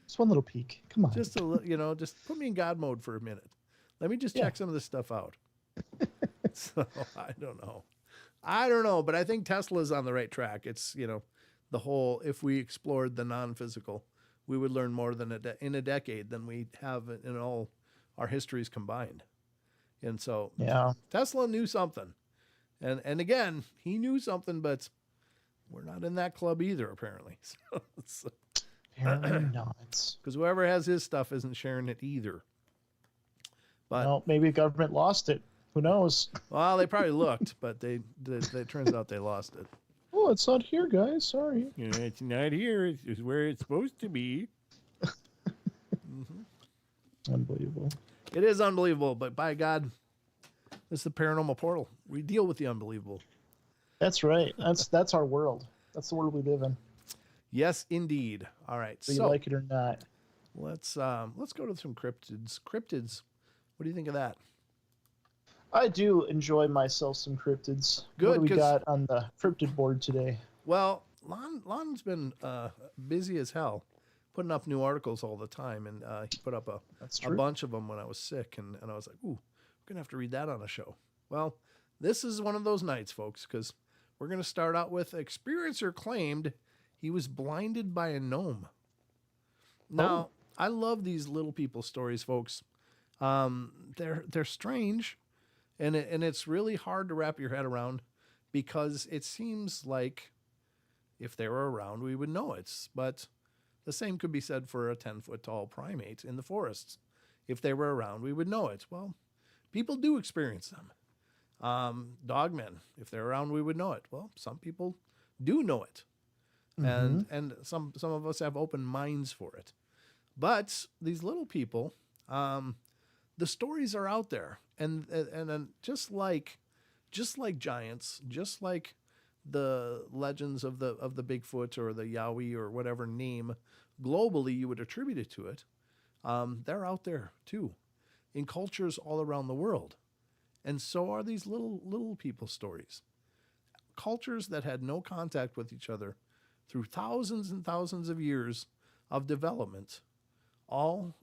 Just one little peek. Come on. Just just put me in God mode for a minute. Let me just check some of this stuff out. So I don't know, but I think Tesla's on the right track. It's, the whole, if we explored the non-physical, we would learn more in a decade than we have in all our histories combined. And so Tesla knew something. And again, he knew something, but we're not in that club either, apparently. So apparently not. Because whoever has his stuff isn't sharing it either. But well, maybe the government lost it. Who knows? Well, they probably looked, but it turns out they lost it. Oh, it's not here, guys. Sorry. It's not here. It's where it's supposed to be. Unbelievable. It is unbelievable, but by God, this is the Paranormal Portal. We deal with the unbelievable. That's right. That's our world. That's the world we live in. Yes, indeed. All right. Whether you like it or not. Let's go to some cryptids. Cryptids. What do you think of that? I do enjoy myself some cryptids. What Good, do we because got on the cryptid board today? well, Lon's been busy as hell, putting up new articles all the time, and he put up That's a true. bunch of them when I was sick, and I was like, ooh, we're gonna have to read that on a show. Well, this is one of those nights, folks, because we're gonna start out with experiencer claimed he was blinded by a gnome. Now, I love these little people stories, folks. They're strange, and it's really hard to wrap your head around because it seems like if they were around, we would know it. But the same could be said for a 10-foot tall primate in the forests. If they were around, we would know it. Well, people do experience them. Dogmen, if they're around, we would know it. Well, some people do know it, Mm-hmm. and some of us have open minds for it. But these little people, the stories are out there, and just like giants, just like the legends of the Bigfoot or the Yowie or whatever name globally you would attribute it to it, they're out there too, in cultures all around the world, and so are these little people stories. Cultures that had no contact with each other through thousands and thousands of years of development all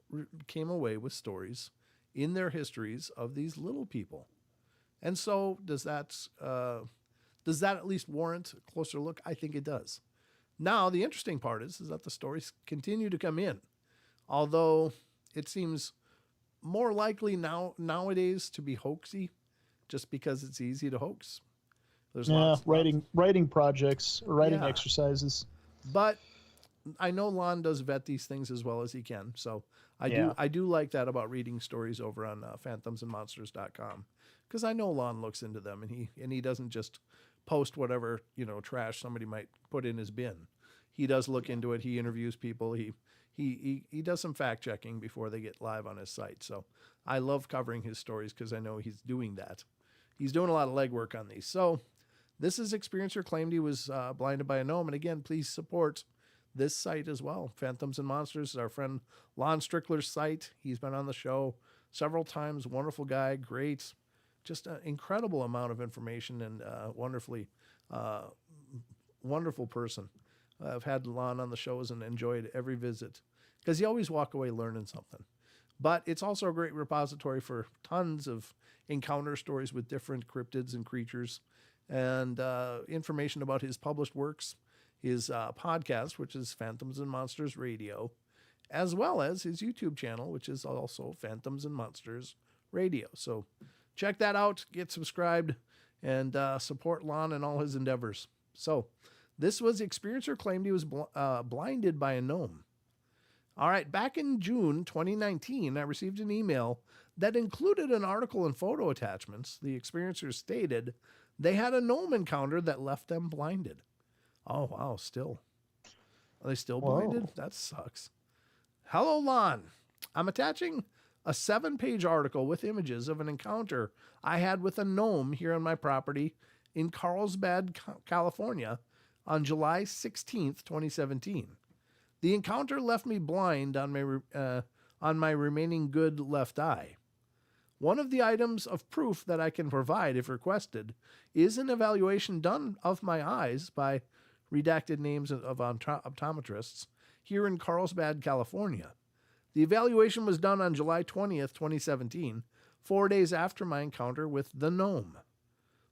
came away with stories in their histories of these little people. And so does that at least warrant a closer look? I think it does. Now the interesting part is that the stories continue to come in, although it seems more likely nowadays to be hoaxy, just because it's easy to hoax. There's Yeah, lots. writing projects, writing Yeah, exercises. but I know Lon does vet these things as well as he can. So I do Yeah. I do like that about reading stories over on phantomsandmonsters.com, because I know Lon looks into them, and he doesn't just post whatever trash somebody might put in his bin. He does look into it. He interviews people. He does some fact checking before they get live on his site. So I love covering his stories because I know he's doing that. He's doing a lot of legwork on these. So this is experiencer claimed he was blinded by a gnome. And again, please support this site as well. Phantoms and Monsters is our friend Lon Strickler's site. He's been on the show several times. Wonderful guy, great, just an incredible amount of information, and wonderfully wonderful person. I've had Lon on the shows and enjoyed every visit because you always walk away learning something. But it's also a great repository for tons of encounter stories with different cryptids and creatures, and information about his published works, his podcast, which is Phantoms and Monsters Radio, as well as his YouTube channel, which is also Phantoms and Monsters Radio. So check that out, get subscribed, and support Lon and all his endeavors. So this was experiencer claimed he was blinded by a gnome. All right, back in June 2019, I received an email that included an article and photo attachments. The experiencers stated they had a gnome encounter that left them blinded. Oh, wow, still. Are they still blinded? Whoa. That sucks. Hello, Lon. I'm attaching a 7-page article with images of an encounter I had with a gnome here on my property in Carlsbad, California on July 16th, 2017. The encounter left me blind on my remaining good left eye. One of the items of proof that I can provide, if requested, is an evaluation done of my eyes by redacted names of optometrists here in Carlsbad, California. The evaluation was done on July 20th, 2017, 4 days after my encounter with the gnome.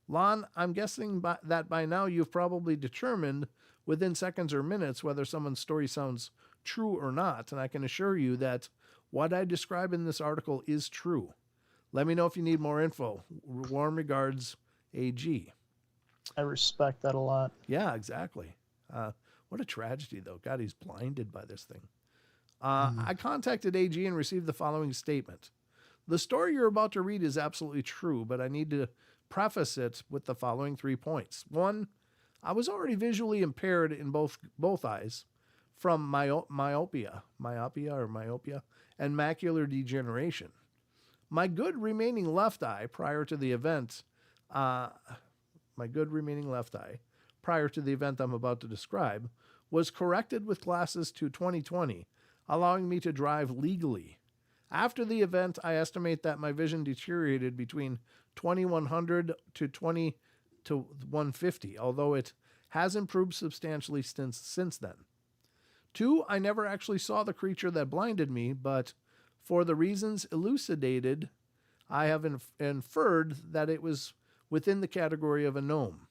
Lon, I'm guessing that by now you've probably determined within seconds or minutes whether someone's story sounds true or not, and I can assure you that what I describe in this article is true. Let me know if you need more info. Warm regards, AG. I respect that a lot. Yeah, exactly. What a tragedy, though. God, he's blinded by this thing. Mm. I contacted AG and received the following statement. The story you're about to read is absolutely true, but I need to preface it with the following 3 points. 1, I was already visually impaired in both eyes from myopia, and macular degeneration. My good remaining left eye prior to the event I'm about to describe was corrected with glasses to 20/20, allowing me to drive legally. After the event, I estimate that my vision deteriorated between 2100 to 20 to 150, although it has improved substantially since then. 2, I never actually saw the creature that blinded me, but for the reasons elucidated, I have inferred that it was within the category of a gnome.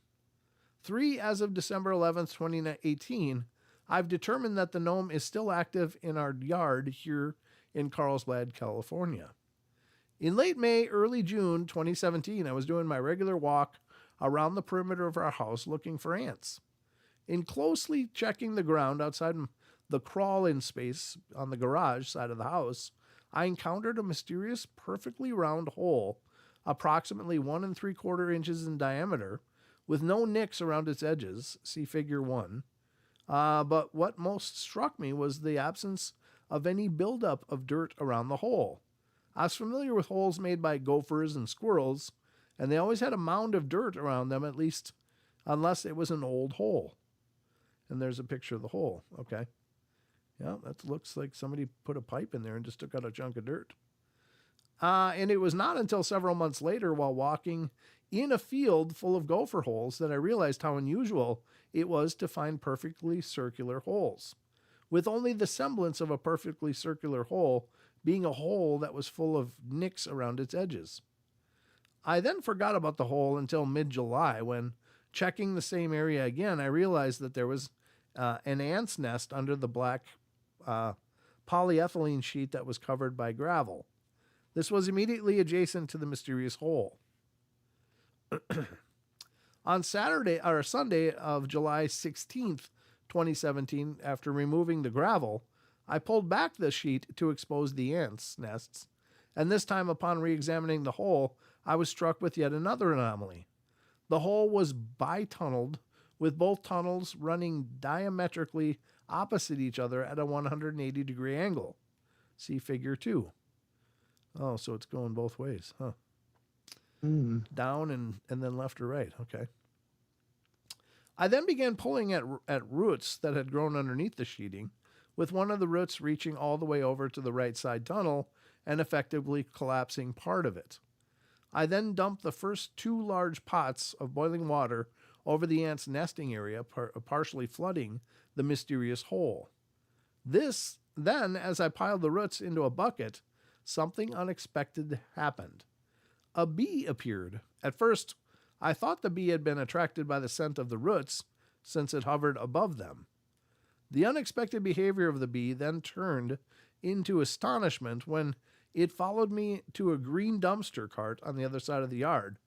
3, as of December 11th, 2018, I've determined that the gnome is still active in our yard here in Carlsbad, California. In late May, early June 2017, I was doing my regular walk around the perimeter of our house looking for ants. In closely checking the ground outside the crawl-in space on the garage side of the house, I encountered a mysterious, perfectly round hole, approximately 1 3/4 inches in diameter, with no nicks around its edges. See Figure 1. But what most struck me was the absence of any buildup of dirt around the hole. I was familiar with holes made by gophers and squirrels, and they always had a mound of dirt around them, at least, unless it was an old hole. And there's a picture of the hole. Okay. Yeah, that looks like somebody put a pipe in there and just took out a chunk of dirt. And it was not until several months later, while walking in a field full of gopher holes, that I realized how unusual it was to find perfectly circular holes, with only the semblance of a perfectly circular hole being a hole that was full of nicks around its edges. I then forgot about the hole until mid-July, when, checking the same area again, I realized that there was an ant's nest under the black polyethylene sheet that was covered by gravel. This was immediately adjacent to the mysterious hole. On Sunday of July 16th, 2017, after removing the gravel, I pulled back the sheet to expose the ants' nests, and this time upon re-examining the hole, I was struck with yet another anomaly. The hole was bi-tunneled, with both tunnels running diametrically opposite each other at a 180-degree angle. See Figure 2. Oh, so it's going both ways, huh? Down and then left or right. Okay. I then began pulling at roots that had grown underneath the sheeting, with one of the roots reaching all the way over to the right side tunnel and effectively collapsing part of it. I then dumped the first 2 large pots of boiling water over the ants' nesting area, partially flooding the mysterious hole. Then, as I piled the roots into a bucket, something unexpected happened. A bee appeared. At first, I thought the bee had been attracted by the scent of the roots, since it hovered above them. The unexpected behavior of the bee then turned into astonishment when it followed me to a green dumpster cart on the other side of the yard.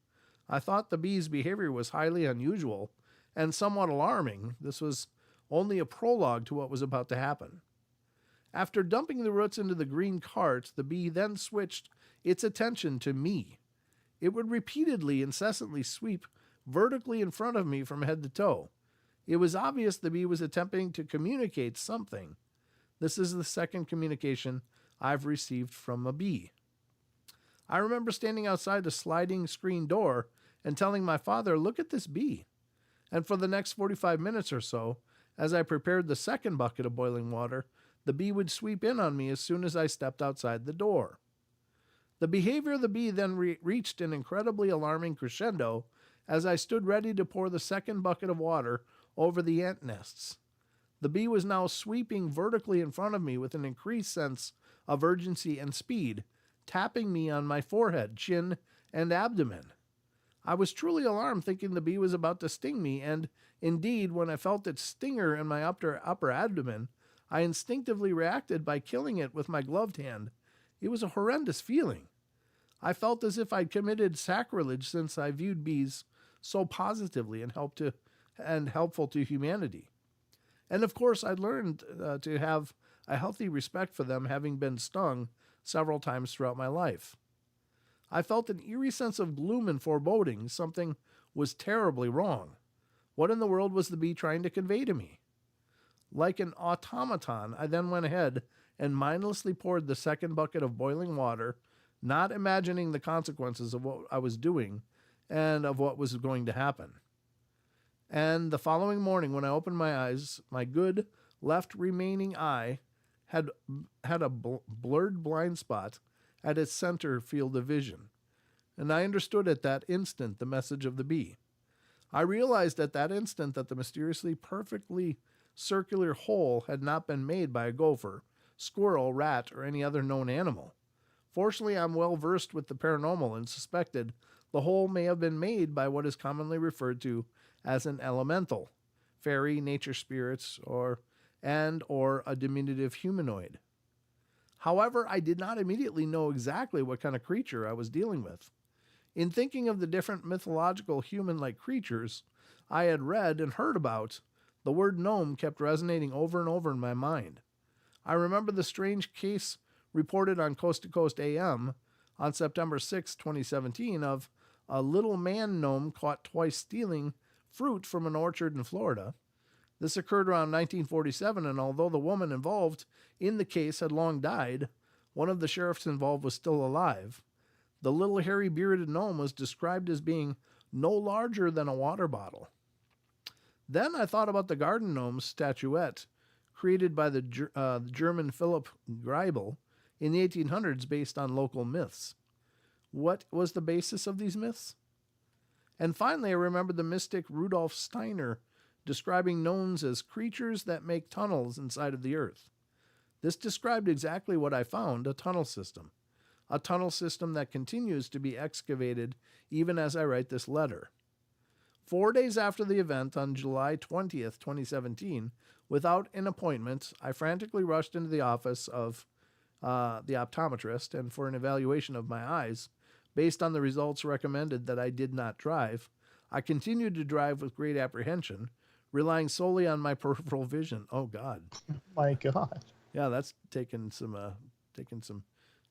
I thought the bee's behavior was highly unusual and somewhat alarming. This was only a prologue to what was about to happen. After dumping the roots into the green cart, the bee then switched its attention to me. It would repeatedly, incessantly sweep vertically in front of me from head to toe. It was obvious the bee was attempting to communicate something. This is the second communication I've received from a bee. I remember standing outside a sliding screen door and telling my father, "Look at this bee." And for the next 45 minutes or so, as I prepared the second bucket of boiling water, the bee would sweep in on me as soon as I stepped outside the door. The behavior of the bee then reached an incredibly alarming crescendo as I stood ready to pour the second bucket of water over the ant nests. The bee was now sweeping vertically in front of me with an increased sense of urgency and speed, tapping me on my forehead, chin, and abdomen. I was truly alarmed, thinking the bee was about to sting me, and indeed, when I felt its stinger in my upper abdomen, I instinctively reacted by killing it with my gloved hand. It was a horrendous feeling. I felt as if I'd committed sacrilege, since I viewed bees so positively and helpful to humanity. And of course, I'd learned to have a healthy respect for them, having been stung several times throughout my life. I felt an eerie sense of gloom and foreboding. Something was terribly wrong. What in the world was the bee trying to convey to me? Like an automaton, I then went ahead and mindlessly poured the second bucket of boiling water, not imagining the consequences of what I was doing and of what was going to happen. And the following morning, when I opened my eyes, my good left remaining eye, had a blurred blind spot at its center field of vision, and I understood at that instant the message of the bee. I realized at that instant that the mysteriously perfectly circular hole had not been made by a gopher, squirrel, rat, or any other known animal. Fortunately, I'm well versed with the paranormal and suspected the hole may have been made by what is commonly referred to as an elemental, fairy, nature spirits, or a diminutive humanoid. However, I did not immediately know exactly what kind of creature I was dealing with. In thinking of the different mythological human-like creatures I had read and heard about, the word gnome kept resonating over and over in my mind. I remember the strange case reported on Coast to Coast AM on September 6, 2017, of a little man gnome caught twice stealing fruit from an orchard in Florida. This occurred around 1947, and although the woman involved in the case had long died, one of the sheriffs involved was still alive. The little hairy bearded gnome was described as being no larger than a water bottle. Then I thought about the garden gnome statuette created by the German Philipp Greibel in the 1800s based on local myths. What was the basis of these myths? And finally, I remembered the mystic Rudolf Steiner describing gnomes as creatures that make tunnels inside of the earth. This described exactly what I found, a tunnel system that continues to be excavated even as I write this letter. 4 days after the event, on July 20th, 2017, without an appointment, I frantically rushed into the office of the optometrist and for an evaluation of my eyes. Based on the results recommended that I did not drive, I continued to drive with great apprehension, relying solely on my peripheral vision. Oh, God. My God. Yeah, that's taking some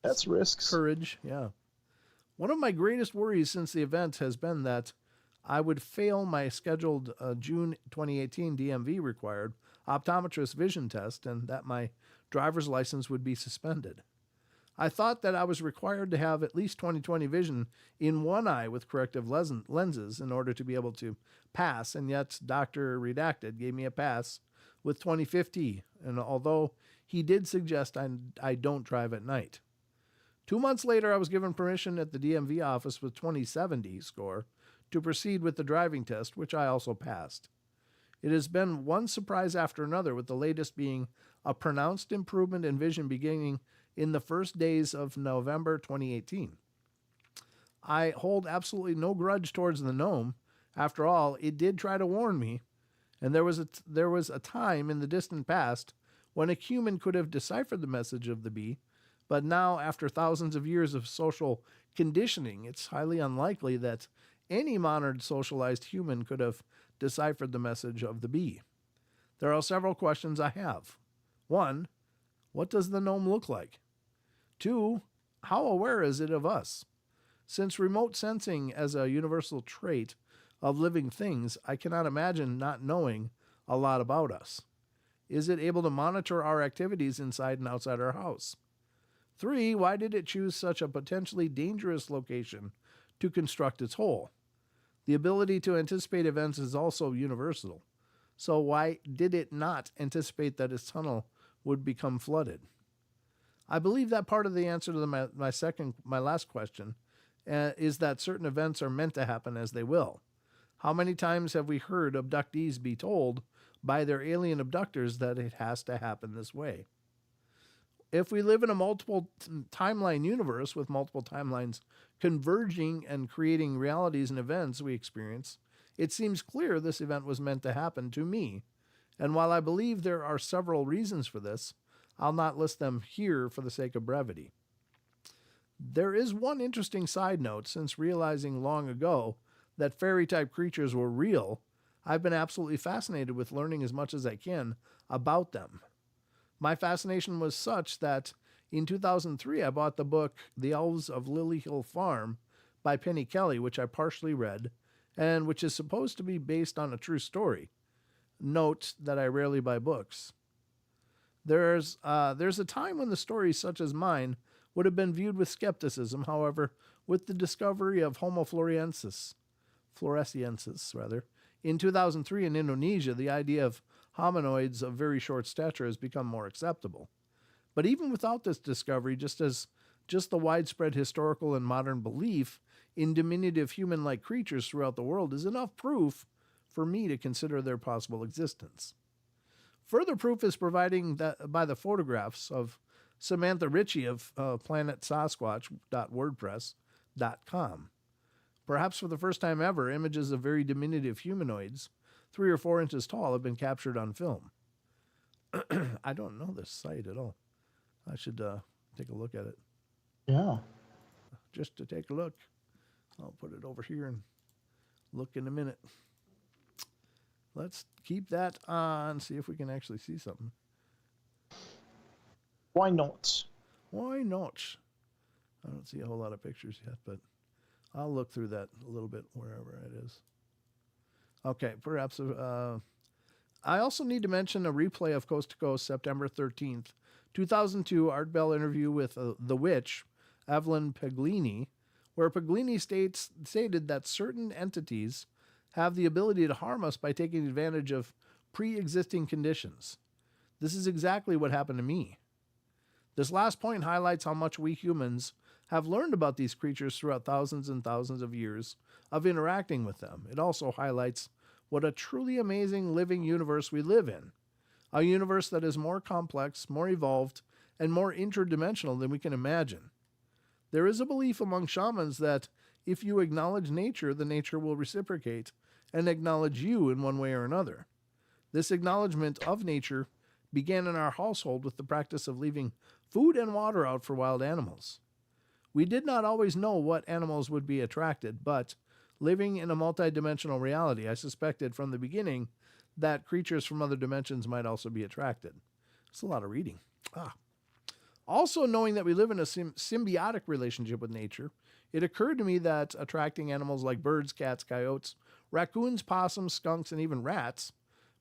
That's risks. courage. Yeah. One of my greatest worries since the event has been that I would fail my scheduled June 2018 DMV required optometrist vision test and that my driver's license would be suspended. I thought that I was required to have at least 20/20 vision in one eye with corrective lenses in order to be able to pass, and yet Dr. Redacted gave me a pass with 20/50, and although he did suggest I don't drive at night. 2 months later, I was given permission at the DMV office with 20/70 score to proceed with the driving test, which I also passed. It has been one surprise after another, with the latest being a pronounced improvement in vision beginning in the first days of November 2018. I hold absolutely no grudge towards the gnome. After all, it did try to warn me, and there was a time in the distant past when a human could have deciphered the message of the bee, but now, after thousands of years of social conditioning, it's highly unlikely that any modern socialized human could have deciphered the message of the bee. There are several questions I have. 1, what does the gnome look like? 2, how aware is it of us? Since remote sensing as a universal trait of living things, I cannot imagine not knowing a lot about us. Is it able to monitor our activities inside and outside our house? 3, why did it choose such a potentially dangerous location to construct its hole? The ability to anticipate events is also universal. So why did it not anticipate that its tunnel would become flooded? I believe that part of the answer to my last question is that certain events are meant to happen as they will. How many times have we heard abductees be told by their alien abductors that it has to happen this way? If we live in a multiple timeline universe with multiple timelines converging and creating realities and events we experience, it seems clear this event was meant to happen to me. And while I believe there are several reasons for this, I'll not list them here for the sake of brevity. There is one interesting side note. Since realizing long ago that fairy-type creatures were real, I've been absolutely fascinated with learning as much as I can about them. My fascination was such that in 2003 I bought the book The Elves of Lily Hill Farm by Penny Kelly, which I partially read, and which is supposed to be based on a true story. Note that I rarely buy books. There's a time when the stories such as mine would have been viewed with skepticism. However, with the discovery of Homo floresiensis, in 2003 in Indonesia, the idea of hominoids of very short stature has become more acceptable. But even without this discovery, just the widespread historical and modern belief in diminutive human-like creatures throughout the world is enough proof for me to consider their possible existence. Further proof is providing that by the photographs of Samantha Ritchie of planetsasquatch.wordpress.com. Perhaps for the first time ever, images of very diminutive humanoids, 3 or 4 inches tall, have been captured on film. I don't know this site at all. I should take a look at it. Yeah. Just to take a look. I'll put it over here and look in a minute. Let's keep that on, see if we can actually see something. Why not? Why not? I don't see a whole lot of pictures yet, but I'll look through that a little bit wherever it is. Okay, perhaps. I also need to mention a replay of Coast to Coast, September 13th, 2002 Art Bell interview with the witch, Evelyn Peglini, where Peglini stated that certain entities have the ability to harm us by taking advantage of pre-existing conditions. This is exactly what happened to me. This last point highlights how much we humans have learned about these creatures throughout thousands and thousands of years of interacting with them. It also highlights what a truly amazing living universe we live in. A universe that is more complex, more evolved, and more interdimensional than we can imagine. There is a belief among shamans that if you acknowledge nature, the nature will reciprocate and acknowledge you in one way or another. This acknowledgement of nature began in our household with the practice of leaving food and water out for wild animals. We did not always know what animals would be attracted, but living in a multidimensional reality, I suspected from the beginning that creatures from other dimensions might also be attracted. It's a lot of reading. Also, knowing that we live in a symbiotic relationship with nature, it occurred to me that attracting animals like birds, cats, coyotes, raccoons, possums, skunks, and even rats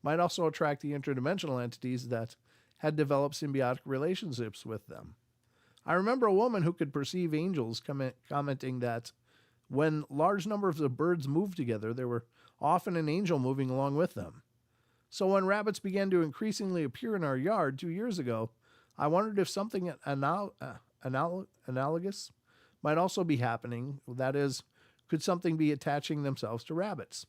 might also attract the interdimensional entities that had developed symbiotic relationships with them. I remember a woman who could perceive angels commenting that when large numbers of birds moved together, there were often an angel moving along with them. So when rabbits began to increasingly appear in our yard 2 years ago, I wondered if something analogous might also be happening. That is, could something be attaching themselves to rabbits?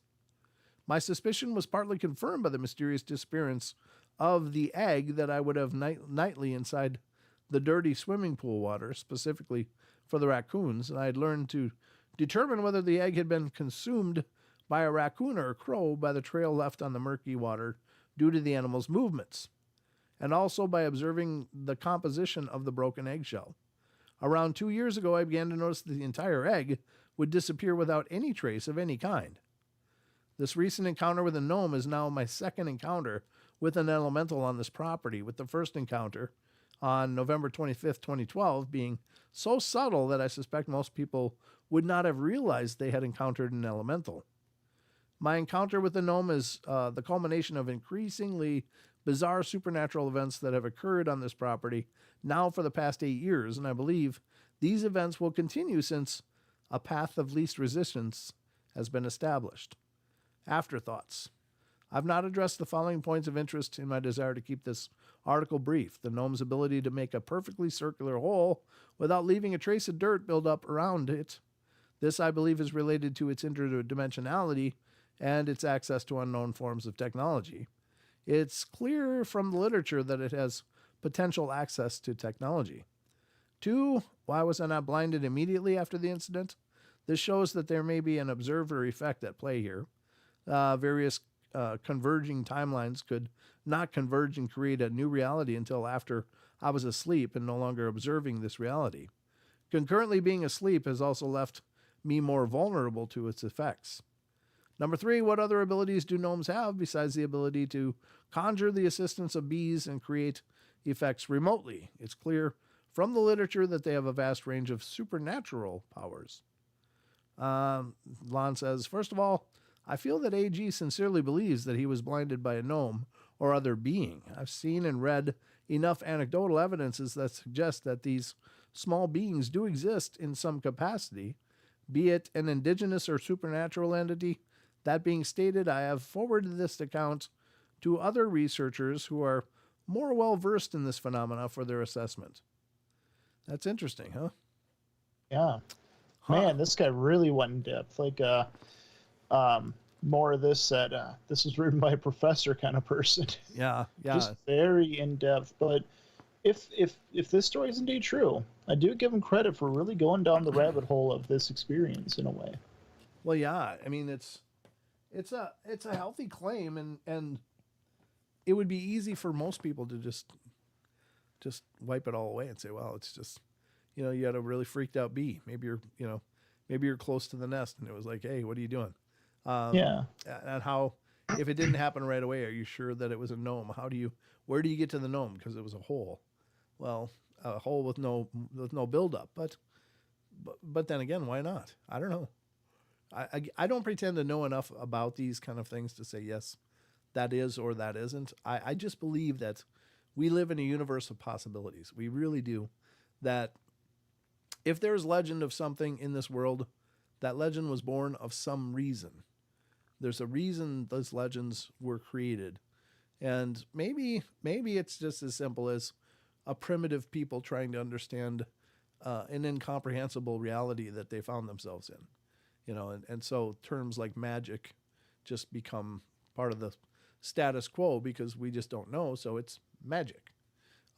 My suspicion was partly confirmed by the mysterious disappearance of the egg that I would have nightly inside the dirty swimming pool water, specifically for the raccoons, and I had learned to determine whether the egg had been consumed by a raccoon or a crow by the trail left on the murky water due to the animal's movements, and also by observing the composition of the broken eggshell. Around 2 years ago, I began to notice that the entire egg would disappear without any trace of any kind. This recent encounter with a gnome is now my second encounter with an elemental on this property, with the first encounter on November 25th, 2012, being so subtle that I suspect most people would not have realized they had encountered an elemental. My encounter with the gnome is the culmination of increasingly bizarre supernatural events that have occurred on this property now for the past 8 years, and I believe these events will continue since a path of least resistance has been established. Afterthoughts. I've not addressed the following points of interest in my desire to keep this article brief. The gnome's ability to make a perfectly circular hole without leaving a trace of dirt build up around it. This, I believe, is related to its interdimensionality and its access to unknown forms of technology. It's clear from the literature that it has potential access to technology. 2, why was I not blinded immediately after the incident? This shows that there may be an observer effect at play here. Various converging timelines could not converge and create a new reality until after I was asleep and no longer observing this reality. Concurrently, being asleep has also left me more vulnerable to its effects. Number 3, what other abilities do gnomes have besides the ability to conjure the assistance of bees and create effects remotely? It's clear from the literature that they have a vast range of supernatural powers. Lon says, first of all, I feel that AG sincerely believes that he was blinded by a gnome or other being. I've seen and read enough anecdotal evidences that suggest that these small beings do exist in some capacity, be it an indigenous or supernatural entity. That being stated, I have forwarded this account to other researchers who are more well versed in this phenomena for their assessment. That's interesting, huh? Yeah. Huh. Man, this guy really went in depth. Like, more of this that this was written by a professor kind of person. Yeah, Just yeah. very in depth. But if this story is indeed true, I do give him credit for really going down the rabbit hole of this experience in a way. Well, yeah. I mean, it's a healthy claim, and it would be easy for most people to just wipe it all away and say, well, it's just, you had a really freaked out bee. Maybe you're close to the nest, and it was like, hey, what are you doing? Um, Yeah. and how, if it didn't happen right away, are you sure that it was a gnome? Where do you get to the gnome? Because it was a hole. Well, a hole with no buildup. But then again, why not? I don't know. I don't pretend to know enough about these kind of things to say yes, that is or that isn't. I just believe that we live in a universe of possibilities. We really do. That if there's legend of something in this world, that legend was born of some reason. There's a reason those legends were created. And maybe it's just as simple as a primitive people trying to understand an incomprehensible reality that they found themselves in. And so terms like magic just become part of the status quo because we just don't know, so it's magic.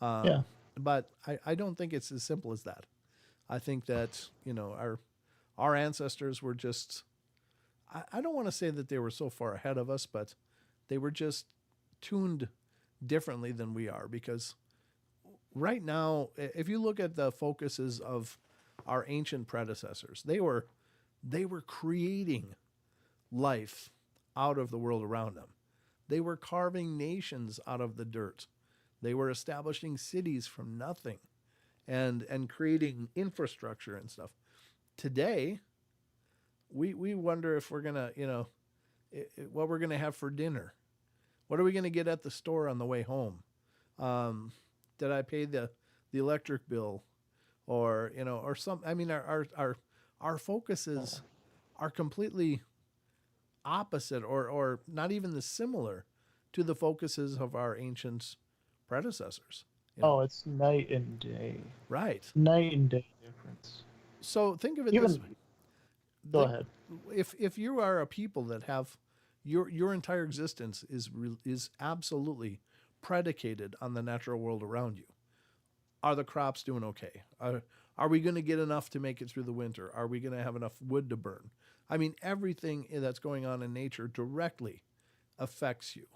Yeah. But I don't think it's as simple as that. I think that, our ancestors were just, I don't want to say that they were so far ahead of us, but they were just tuned differently than we are because right now, if you look at the focuses of our ancient predecessors, they were creating life out of the world around them. They were carving nations out of the dirt. They were establishing cities from nothing and creating infrastructure and stuff. Today, we wonder if we're gonna, what we're gonna have for dinner. What are we gonna get at the store on the way home? Um, did I pay the electric bill, or some? I mean, our focuses are completely opposite, or not even the similar to the focuses of our ancient predecessors. Oh, it's night and day. Right. Night and day difference. So think of it this Even way: go think, ahead. if you are a people that have your entire existence is absolutely predicated on the natural world around you. Are the crops doing okay? Are we going to get enough to make it through the winter? Are we going to have enough wood to burn? I mean, everything that's going on in nature directly affects you,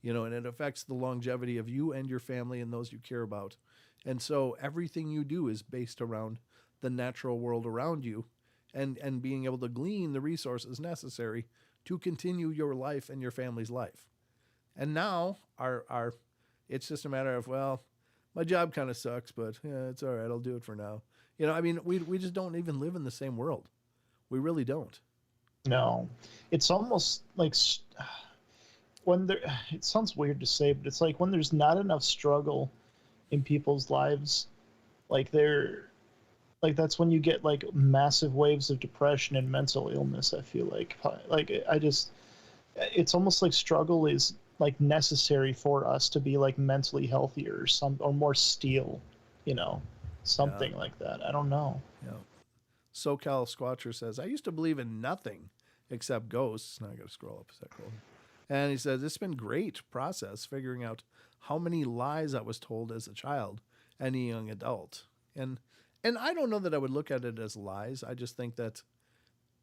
and it affects the longevity of you and your family and those you care about. And so everything you do is based around the natural world around you and being able to glean the resources necessary to continue your life and your family's life. And now our it's just a matter of, well, my job kind of sucks, but yeah, it's all right. I'll do it for now. I mean, we just don't even live in the same world. We really don't. No, it's almost like when there. It sounds weird to say, but it's like when there's not enough struggle in people's lives, like they're like that's when you get like massive waves of depression and mental illness. I feel like I just it's almost like struggle is like necessary for us to be like mentally healthier or more steel, you know, Yeah, something like that. I don't know. yeah. SoCal Squatcher says, I used to believe in nothing except ghosts. Now I got to scroll up a second. And he says, it's been great process figuring out how many lies I was told as a child and a young adult. And I don't know that I would look at it as lies. I just think that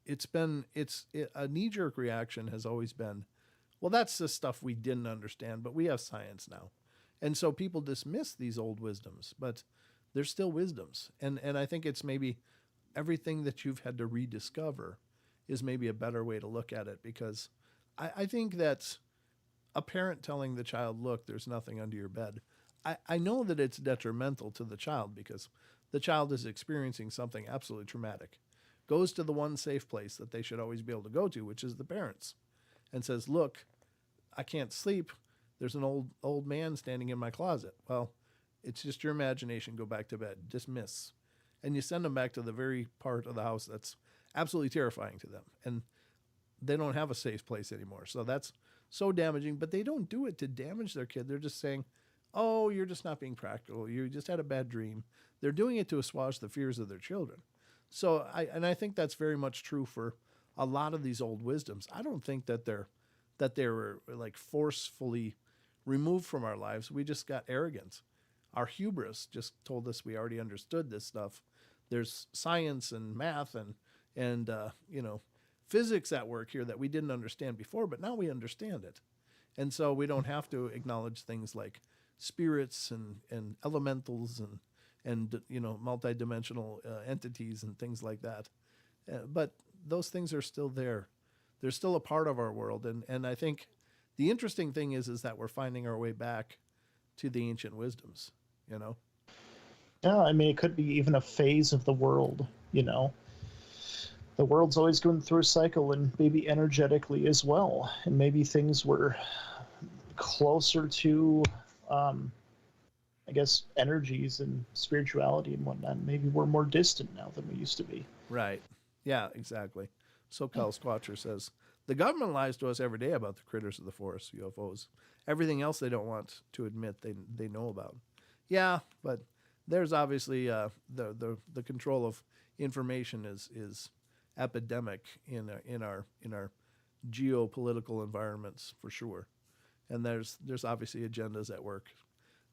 a knee jerk reaction has always been, well, that's the stuff we didn't understand, but we have science now. And so people dismiss these old wisdoms, but they're still wisdoms. And I think it's maybe everything that you've had to rediscover is maybe a better way to look at it because I think that a parent telling the child, look, there's nothing under your bed, I know that it's detrimental to the child because the child is experiencing something absolutely traumatic, goes to the one safe place that they should always be able to go to, which is the parents, and says, look, I can't sleep. There's an old man standing in my closet. Well, it's just your imagination. Go back to bed. Dismiss. And you send them back to the very part of the house that's absolutely terrifying to them. And they don't have a safe place anymore. So that's so damaging, but they don't do it to damage their kid. They're just saying, oh, you're just not being practical. You just had a bad dream. They're doing it to assuage the fears of their children. So I think that's very much true for a lot of these old wisdoms. I don't think that they were like forcefully removed from our lives. We just got arrogance. Our hubris just told us we already understood this stuff. There's science and math and physics at work here that we didn't understand before, but now we understand it. And so we don't have to acknowledge things like spirits and elementals and multidimensional entities and things like that. But those things are still there. They're still a part of our world. And I think the interesting thing is that we're finding our way back to the ancient wisdoms, you know? Yeah, I mean, it could be even a phase of the world, you know. The world's always going through a cycle, and maybe energetically as well. And maybe things were closer to, I guess, energies and spirituality and whatnot. Maybe we're more distant now than we used to be. Right. Yeah, exactly. SoCal Squatcher says, the government lies to us every day about the critters of the forest, UFOs. Everything else they don't want to admit they know about. Yeah, but there's obviously the control of information is epidemic in our geopolitical environments for sure, and there's obviously agendas at work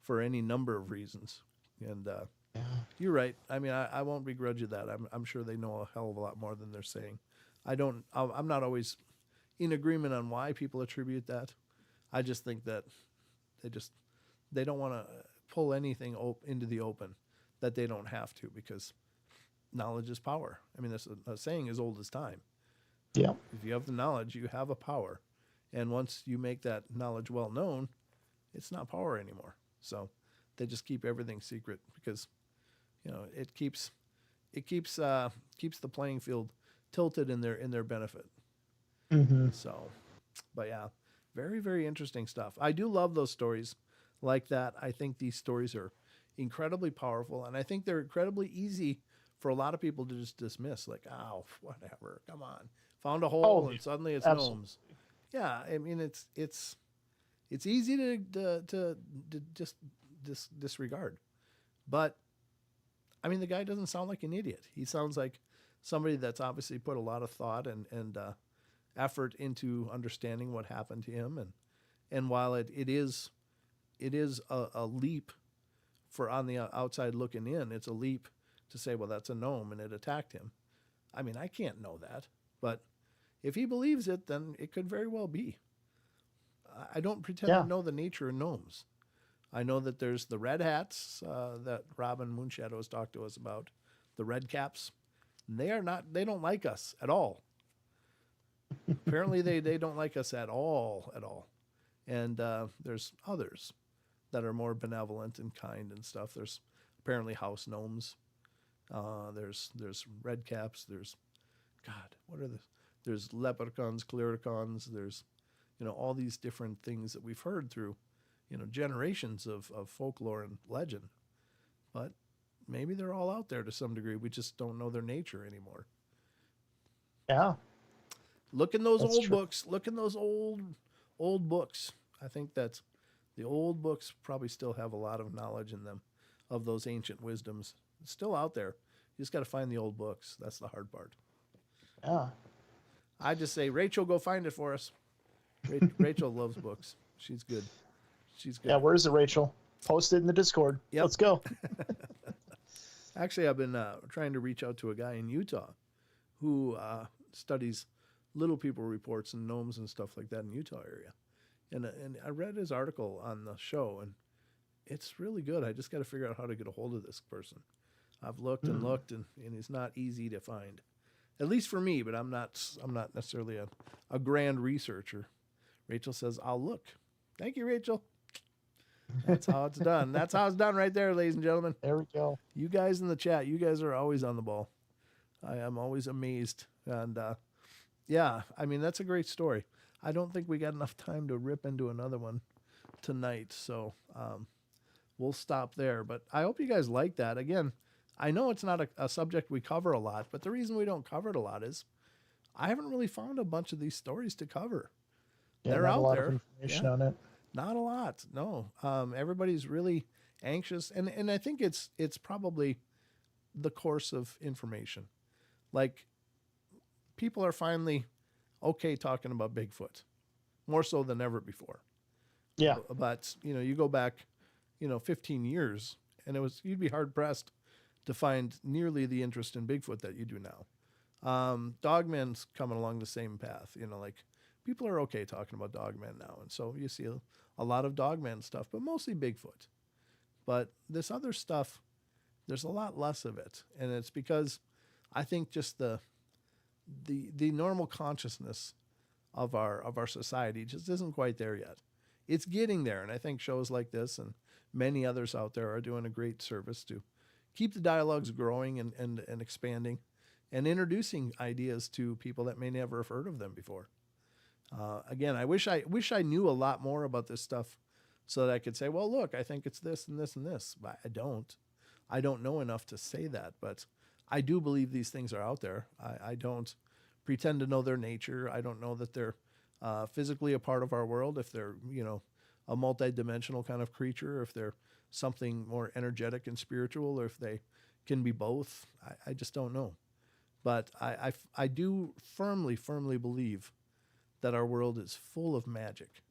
for any number of reasons. And Yeah. you're right. I mean, I won't begrudge you that. I'm sure they know a hell of a lot more than they're saying. I'm not always in agreement on why people attribute that. I just think that they don't want to pull anything into the open that they don't have to, because knowledge is power. I mean, that's a saying as old as time. Yeah. If you have the knowledge, you have a power. And once you make that knowledge well known, it's not power anymore. So they just keep everything secret because, it keeps the playing field tilted in their benefit. Mm-hmm. So, but yeah, very, very interesting stuff. I do love those stories like that. I think these stories are incredibly powerful, and I think they're incredibly easy for a lot of people to just dismiss, like, oh, whatever, come on, found a hole and suddenly it's absolutely. gnomes. Yeah, I mean it's easy to just disregard, but I mean the guy doesn't sound like an idiot. He sounds like somebody that's obviously put a lot of thought and effort into understanding what happened to him, and while it is a leap for on the outside looking in, it's a leap to say, well, that's a gnome and it attacked him. I mean, I can't know that, but if he believes it, then it could very well be. I don't pretend to know the nature of gnomes. I know that there's the red hats that Robin Moonshadow has talked to us about, the red caps. They don't like us at all. Apparently they don't like us at all. And there's others that are more benevolent and kind and stuff. There's apparently house gnomes. There's red caps. There's, God, what are the? There's leprechauns, clericons. There's, all these different things that we've heard through, generations of folklore and legend. But maybe they're all out there to some degree. We just don't know their nature anymore. Yeah. Look in those old true. books. Look in those old books. I think that's the old books probably still have a lot of knowledge in them of those ancient wisdoms. It's still out there. You just got to find the old books. That's the hard part. Yeah. I just say, Rachel, go find it for us. Rachel loves books. She's good. Yeah, where is it, Rachel? Post it in the Discord. Yep. Let's go. Actually, I've been trying to reach out to a guy in Utah who studies little people reports and gnomes and stuff like that in Utah area. And I read his article on the show, and it's really good. I just got to figure out how to get a hold of this person. I've looked and looked, and he's not easy to find, at least for me. But I'm not necessarily a grand researcher. Rachel says, "I'll look." Thank you, Rachel. That's how it's done. That's how it's done right there, ladies and gentlemen. There we go. You guys in the chat, you guys are always on the ball. I am always amazed. And yeah, I mean, that's a great story. I don't think we got enough time to rip into another one tonight. So we'll stop there. But I hope you guys like that. Again, I know it's not a subject we cover a lot, but the reason we don't cover it a lot is I haven't really found a bunch of these stories to cover. Yeah, They're not out a lot there. of information on it. Not a lot. No. Everybody's really anxious, and I think it's probably the course of information. Like, people are finally okay talking about Bigfoot, more so than ever before. Yeah. But you go back, 15 years, and you'd be hard pressed to find nearly the interest in Bigfoot that you do now. Dogman's coming along the same path. Like, people are okay talking about Dogman now, and so you see a lot of Dogman stuff, but mostly Bigfoot. But this other stuff, there's a lot less of it, and it's because I think just the normal consciousness of our society just isn't quite there yet. It's getting there, and I think shows like this and many others out there are doing a great service to keep the dialogues growing and expanding and introducing ideas to people that may never have heard of them before. Again, I wish I knew a lot more about this stuff so that I could say, well, look, I think it's this and this and this. But I don't. I don't know enough to say that, but I do believe these things are out there. I don't pretend to know their nature. I don't know that they're physically a part of our world, if they're, a multidimensional kind of creature, if they're something more energetic and spiritual, or if they can be both. I just don't know. But I do firmly, firmly believe that our world is full of magic.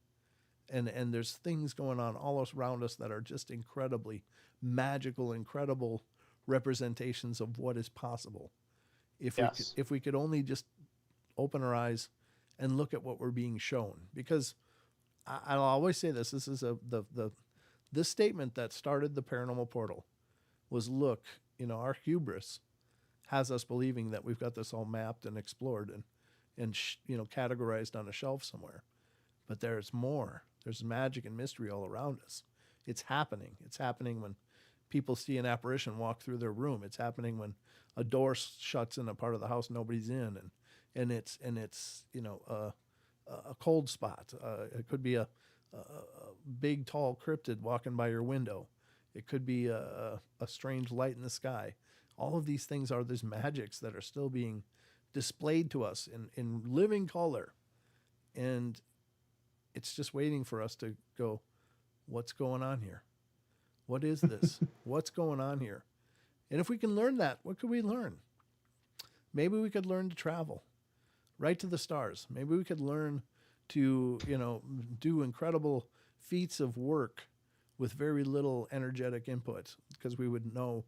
And there's things going on all around us that are just incredibly magical, incredible representations of what is possible. If we could only just open our eyes and look at what we're being shown. Because I'll always say this is this statement that started the Paranormal Portal was, look, our hubris has us believing that we've got this all mapped and explored and categorized on a shelf somewhere. But there's more. There's magic and mystery all around us. It's happening. It's happening when people see an apparition walk through their room. It's happening when a door shuts in a part of the house nobody's in, and it's a cold spot. It could be a big tall cryptid walking by your window. It could be a strange light in the sky. All of these things are these magics that are still being displayed to us in living color, and it's just waiting for us to go, what's going on here? What is this? What's going on here? And if we can learn that, what could we learn? Maybe we could learn to travel right to the stars. Maybe we could learn to, do incredible feats of work with very little energetic input, because we would know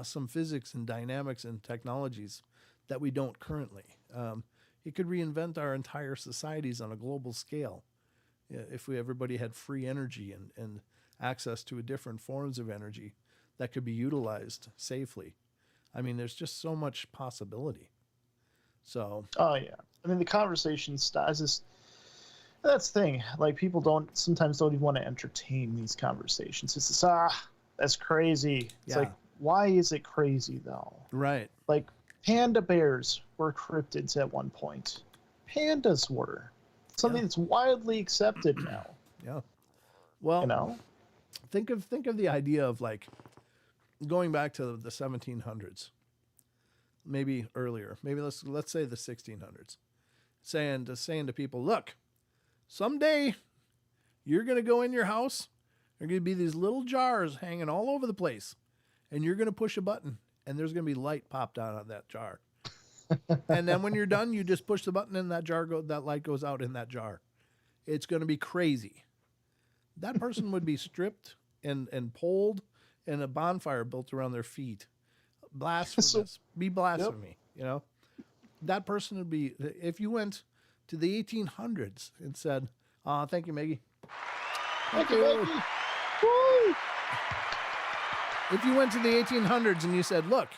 some physics and dynamics and technologies that we don't currently. It could reinvent our entire societies on a global scale if everybody had free energy and access to different forms of energy that could be utilized safely. I mean, there's just so much possibility. So. Oh yeah. I mean, the conversation starts. That's the thing. Like, people sometimes don't even want to entertain these conversations. It's just, that's crazy. It's like, why is it crazy though? Right. Like, panda bears were cryptids at one point. Pandas were something that's widely accepted now. Yeah. Well, think of the idea of, like, going back to the 1700s, maybe earlier. Maybe let's say the 1600s, saying to people, look, someday you're going to go in your house. There are going to be these little jars hanging all over the place, and you're going to push a button, and there's going to be light popped out of that jar. And then when you're done, you just push the button, and that light goes out in that jar. It's going to be crazy. That person would be stripped and pulled, and a bonfire built around their feet. Blasphemous. Be blasphemy. Yep. That person would be, if you went to the 1800s and said, thank you, Maggie. Thank you, Maggie. Woo! If you went to the 1800s and you said, look,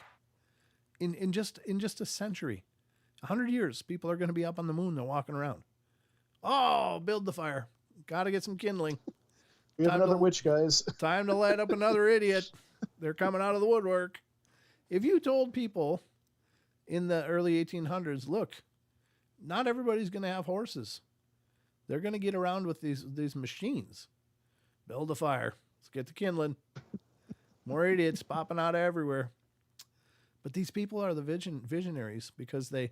in just a century, 100 years, people are going to be up on the moon. They're walking around. Oh, build the fire. Got to get some kindling. We have another witch, guys. Time to light up another idiot. They're coming out of the woodwork. If you told people in the early 1800s, look, not everybody's going to have horses. They're going to get around with these machines. Build a fire. Let's get the kindling. More idiots popping out everywhere. But these people are the visionaries because they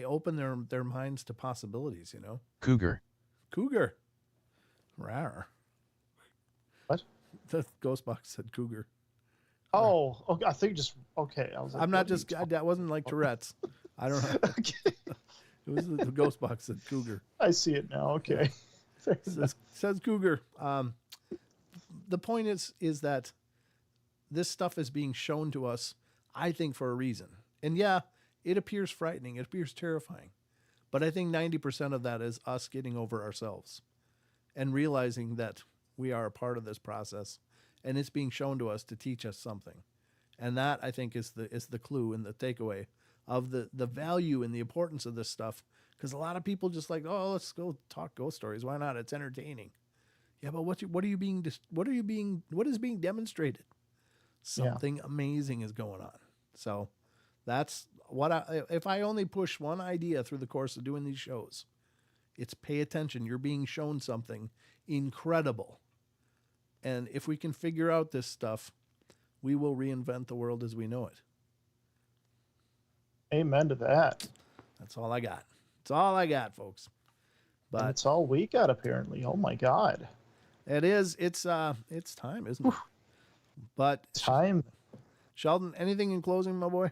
open their minds to possibilities, Cougar. Rawr. What? The ghost box said cougar. Oh, okay. I think just okay. I was like, I'm not what are you just. talking That wasn't like Tourette's. I don't know. Okay. It was the ghost box said cougar. I see it now. Okay. Fair enough. Says cougar. The point is that this stuff is being shown to us, I think, for a reason. And yeah, it appears frightening. It appears terrifying. But I think 90% of that is us getting over ourselves and realizing that we are a part of this process and it's being shown to us to teach us something. And that, I think, is the clue and the takeaway of the value and the importance of this stuff. Because a lot of people just like, oh, let's go talk ghost stories. Why not? It's entertaining. Yeah, but what is being demonstrated? Something amazing is going on. So that's if I only push one idea through the course of doing these shows, it's pay attention. You're being shown something incredible. And if we can figure out this stuff, we will reinvent the world as we know it. Amen to that. That's all I got. That's all I got, folks. But But it's all we got apparently. Oh my God. it is. It's time, isn't it? But Time. Sheldon, anything in closing, my boy?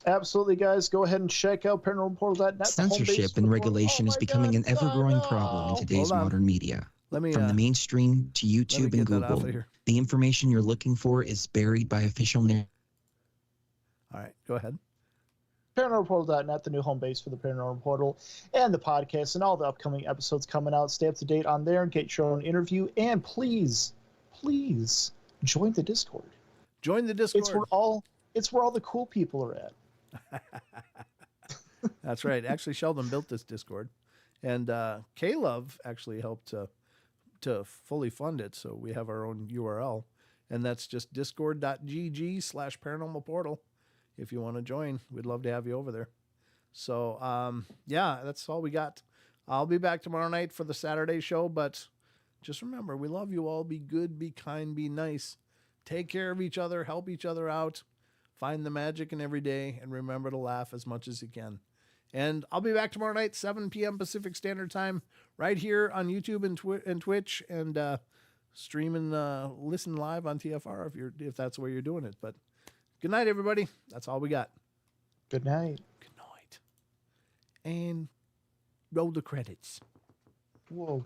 Absolutely, guys. Go ahead and check out paranormalportal.net. Censorship and regulation is becoming an ever-growing problem in today's Hold on. modern media. Let me From the mainstream to let me YouTube and get that off Google, of here. the information you're looking for is buried by official narratives. All right, go ahead. Paranormalportal.net, the new home base for the Paranormal Portal and the podcast and all the upcoming episodes coming out. Stay up to date on there and get your own interview. And please, please join the Discord. Join the Discord. It's where all the cool people are at. That's right. Actually, Sheldon built this Discord, and K-Love actually helped to fully fund it. So we have our own URL, and that's just discord.gg/paranormal portal. If you want to join, we'd love to have you over there. So, yeah, that's all we got. I'll be back tomorrow night for the Saturday show, but just remember, we love you all. Be good, be kind, be nice. Take care of each other, help each other out. Find the magic in every day, and remember to laugh as much as you can. And I'll be back tomorrow night, 7 p.m. Pacific Standard Time, right here on YouTube and Twitch, and stream and listen live on TFR if that's where you're doing it. But good night, everybody. That's all we got. Good night. Good night. And roll the credits. Whoa.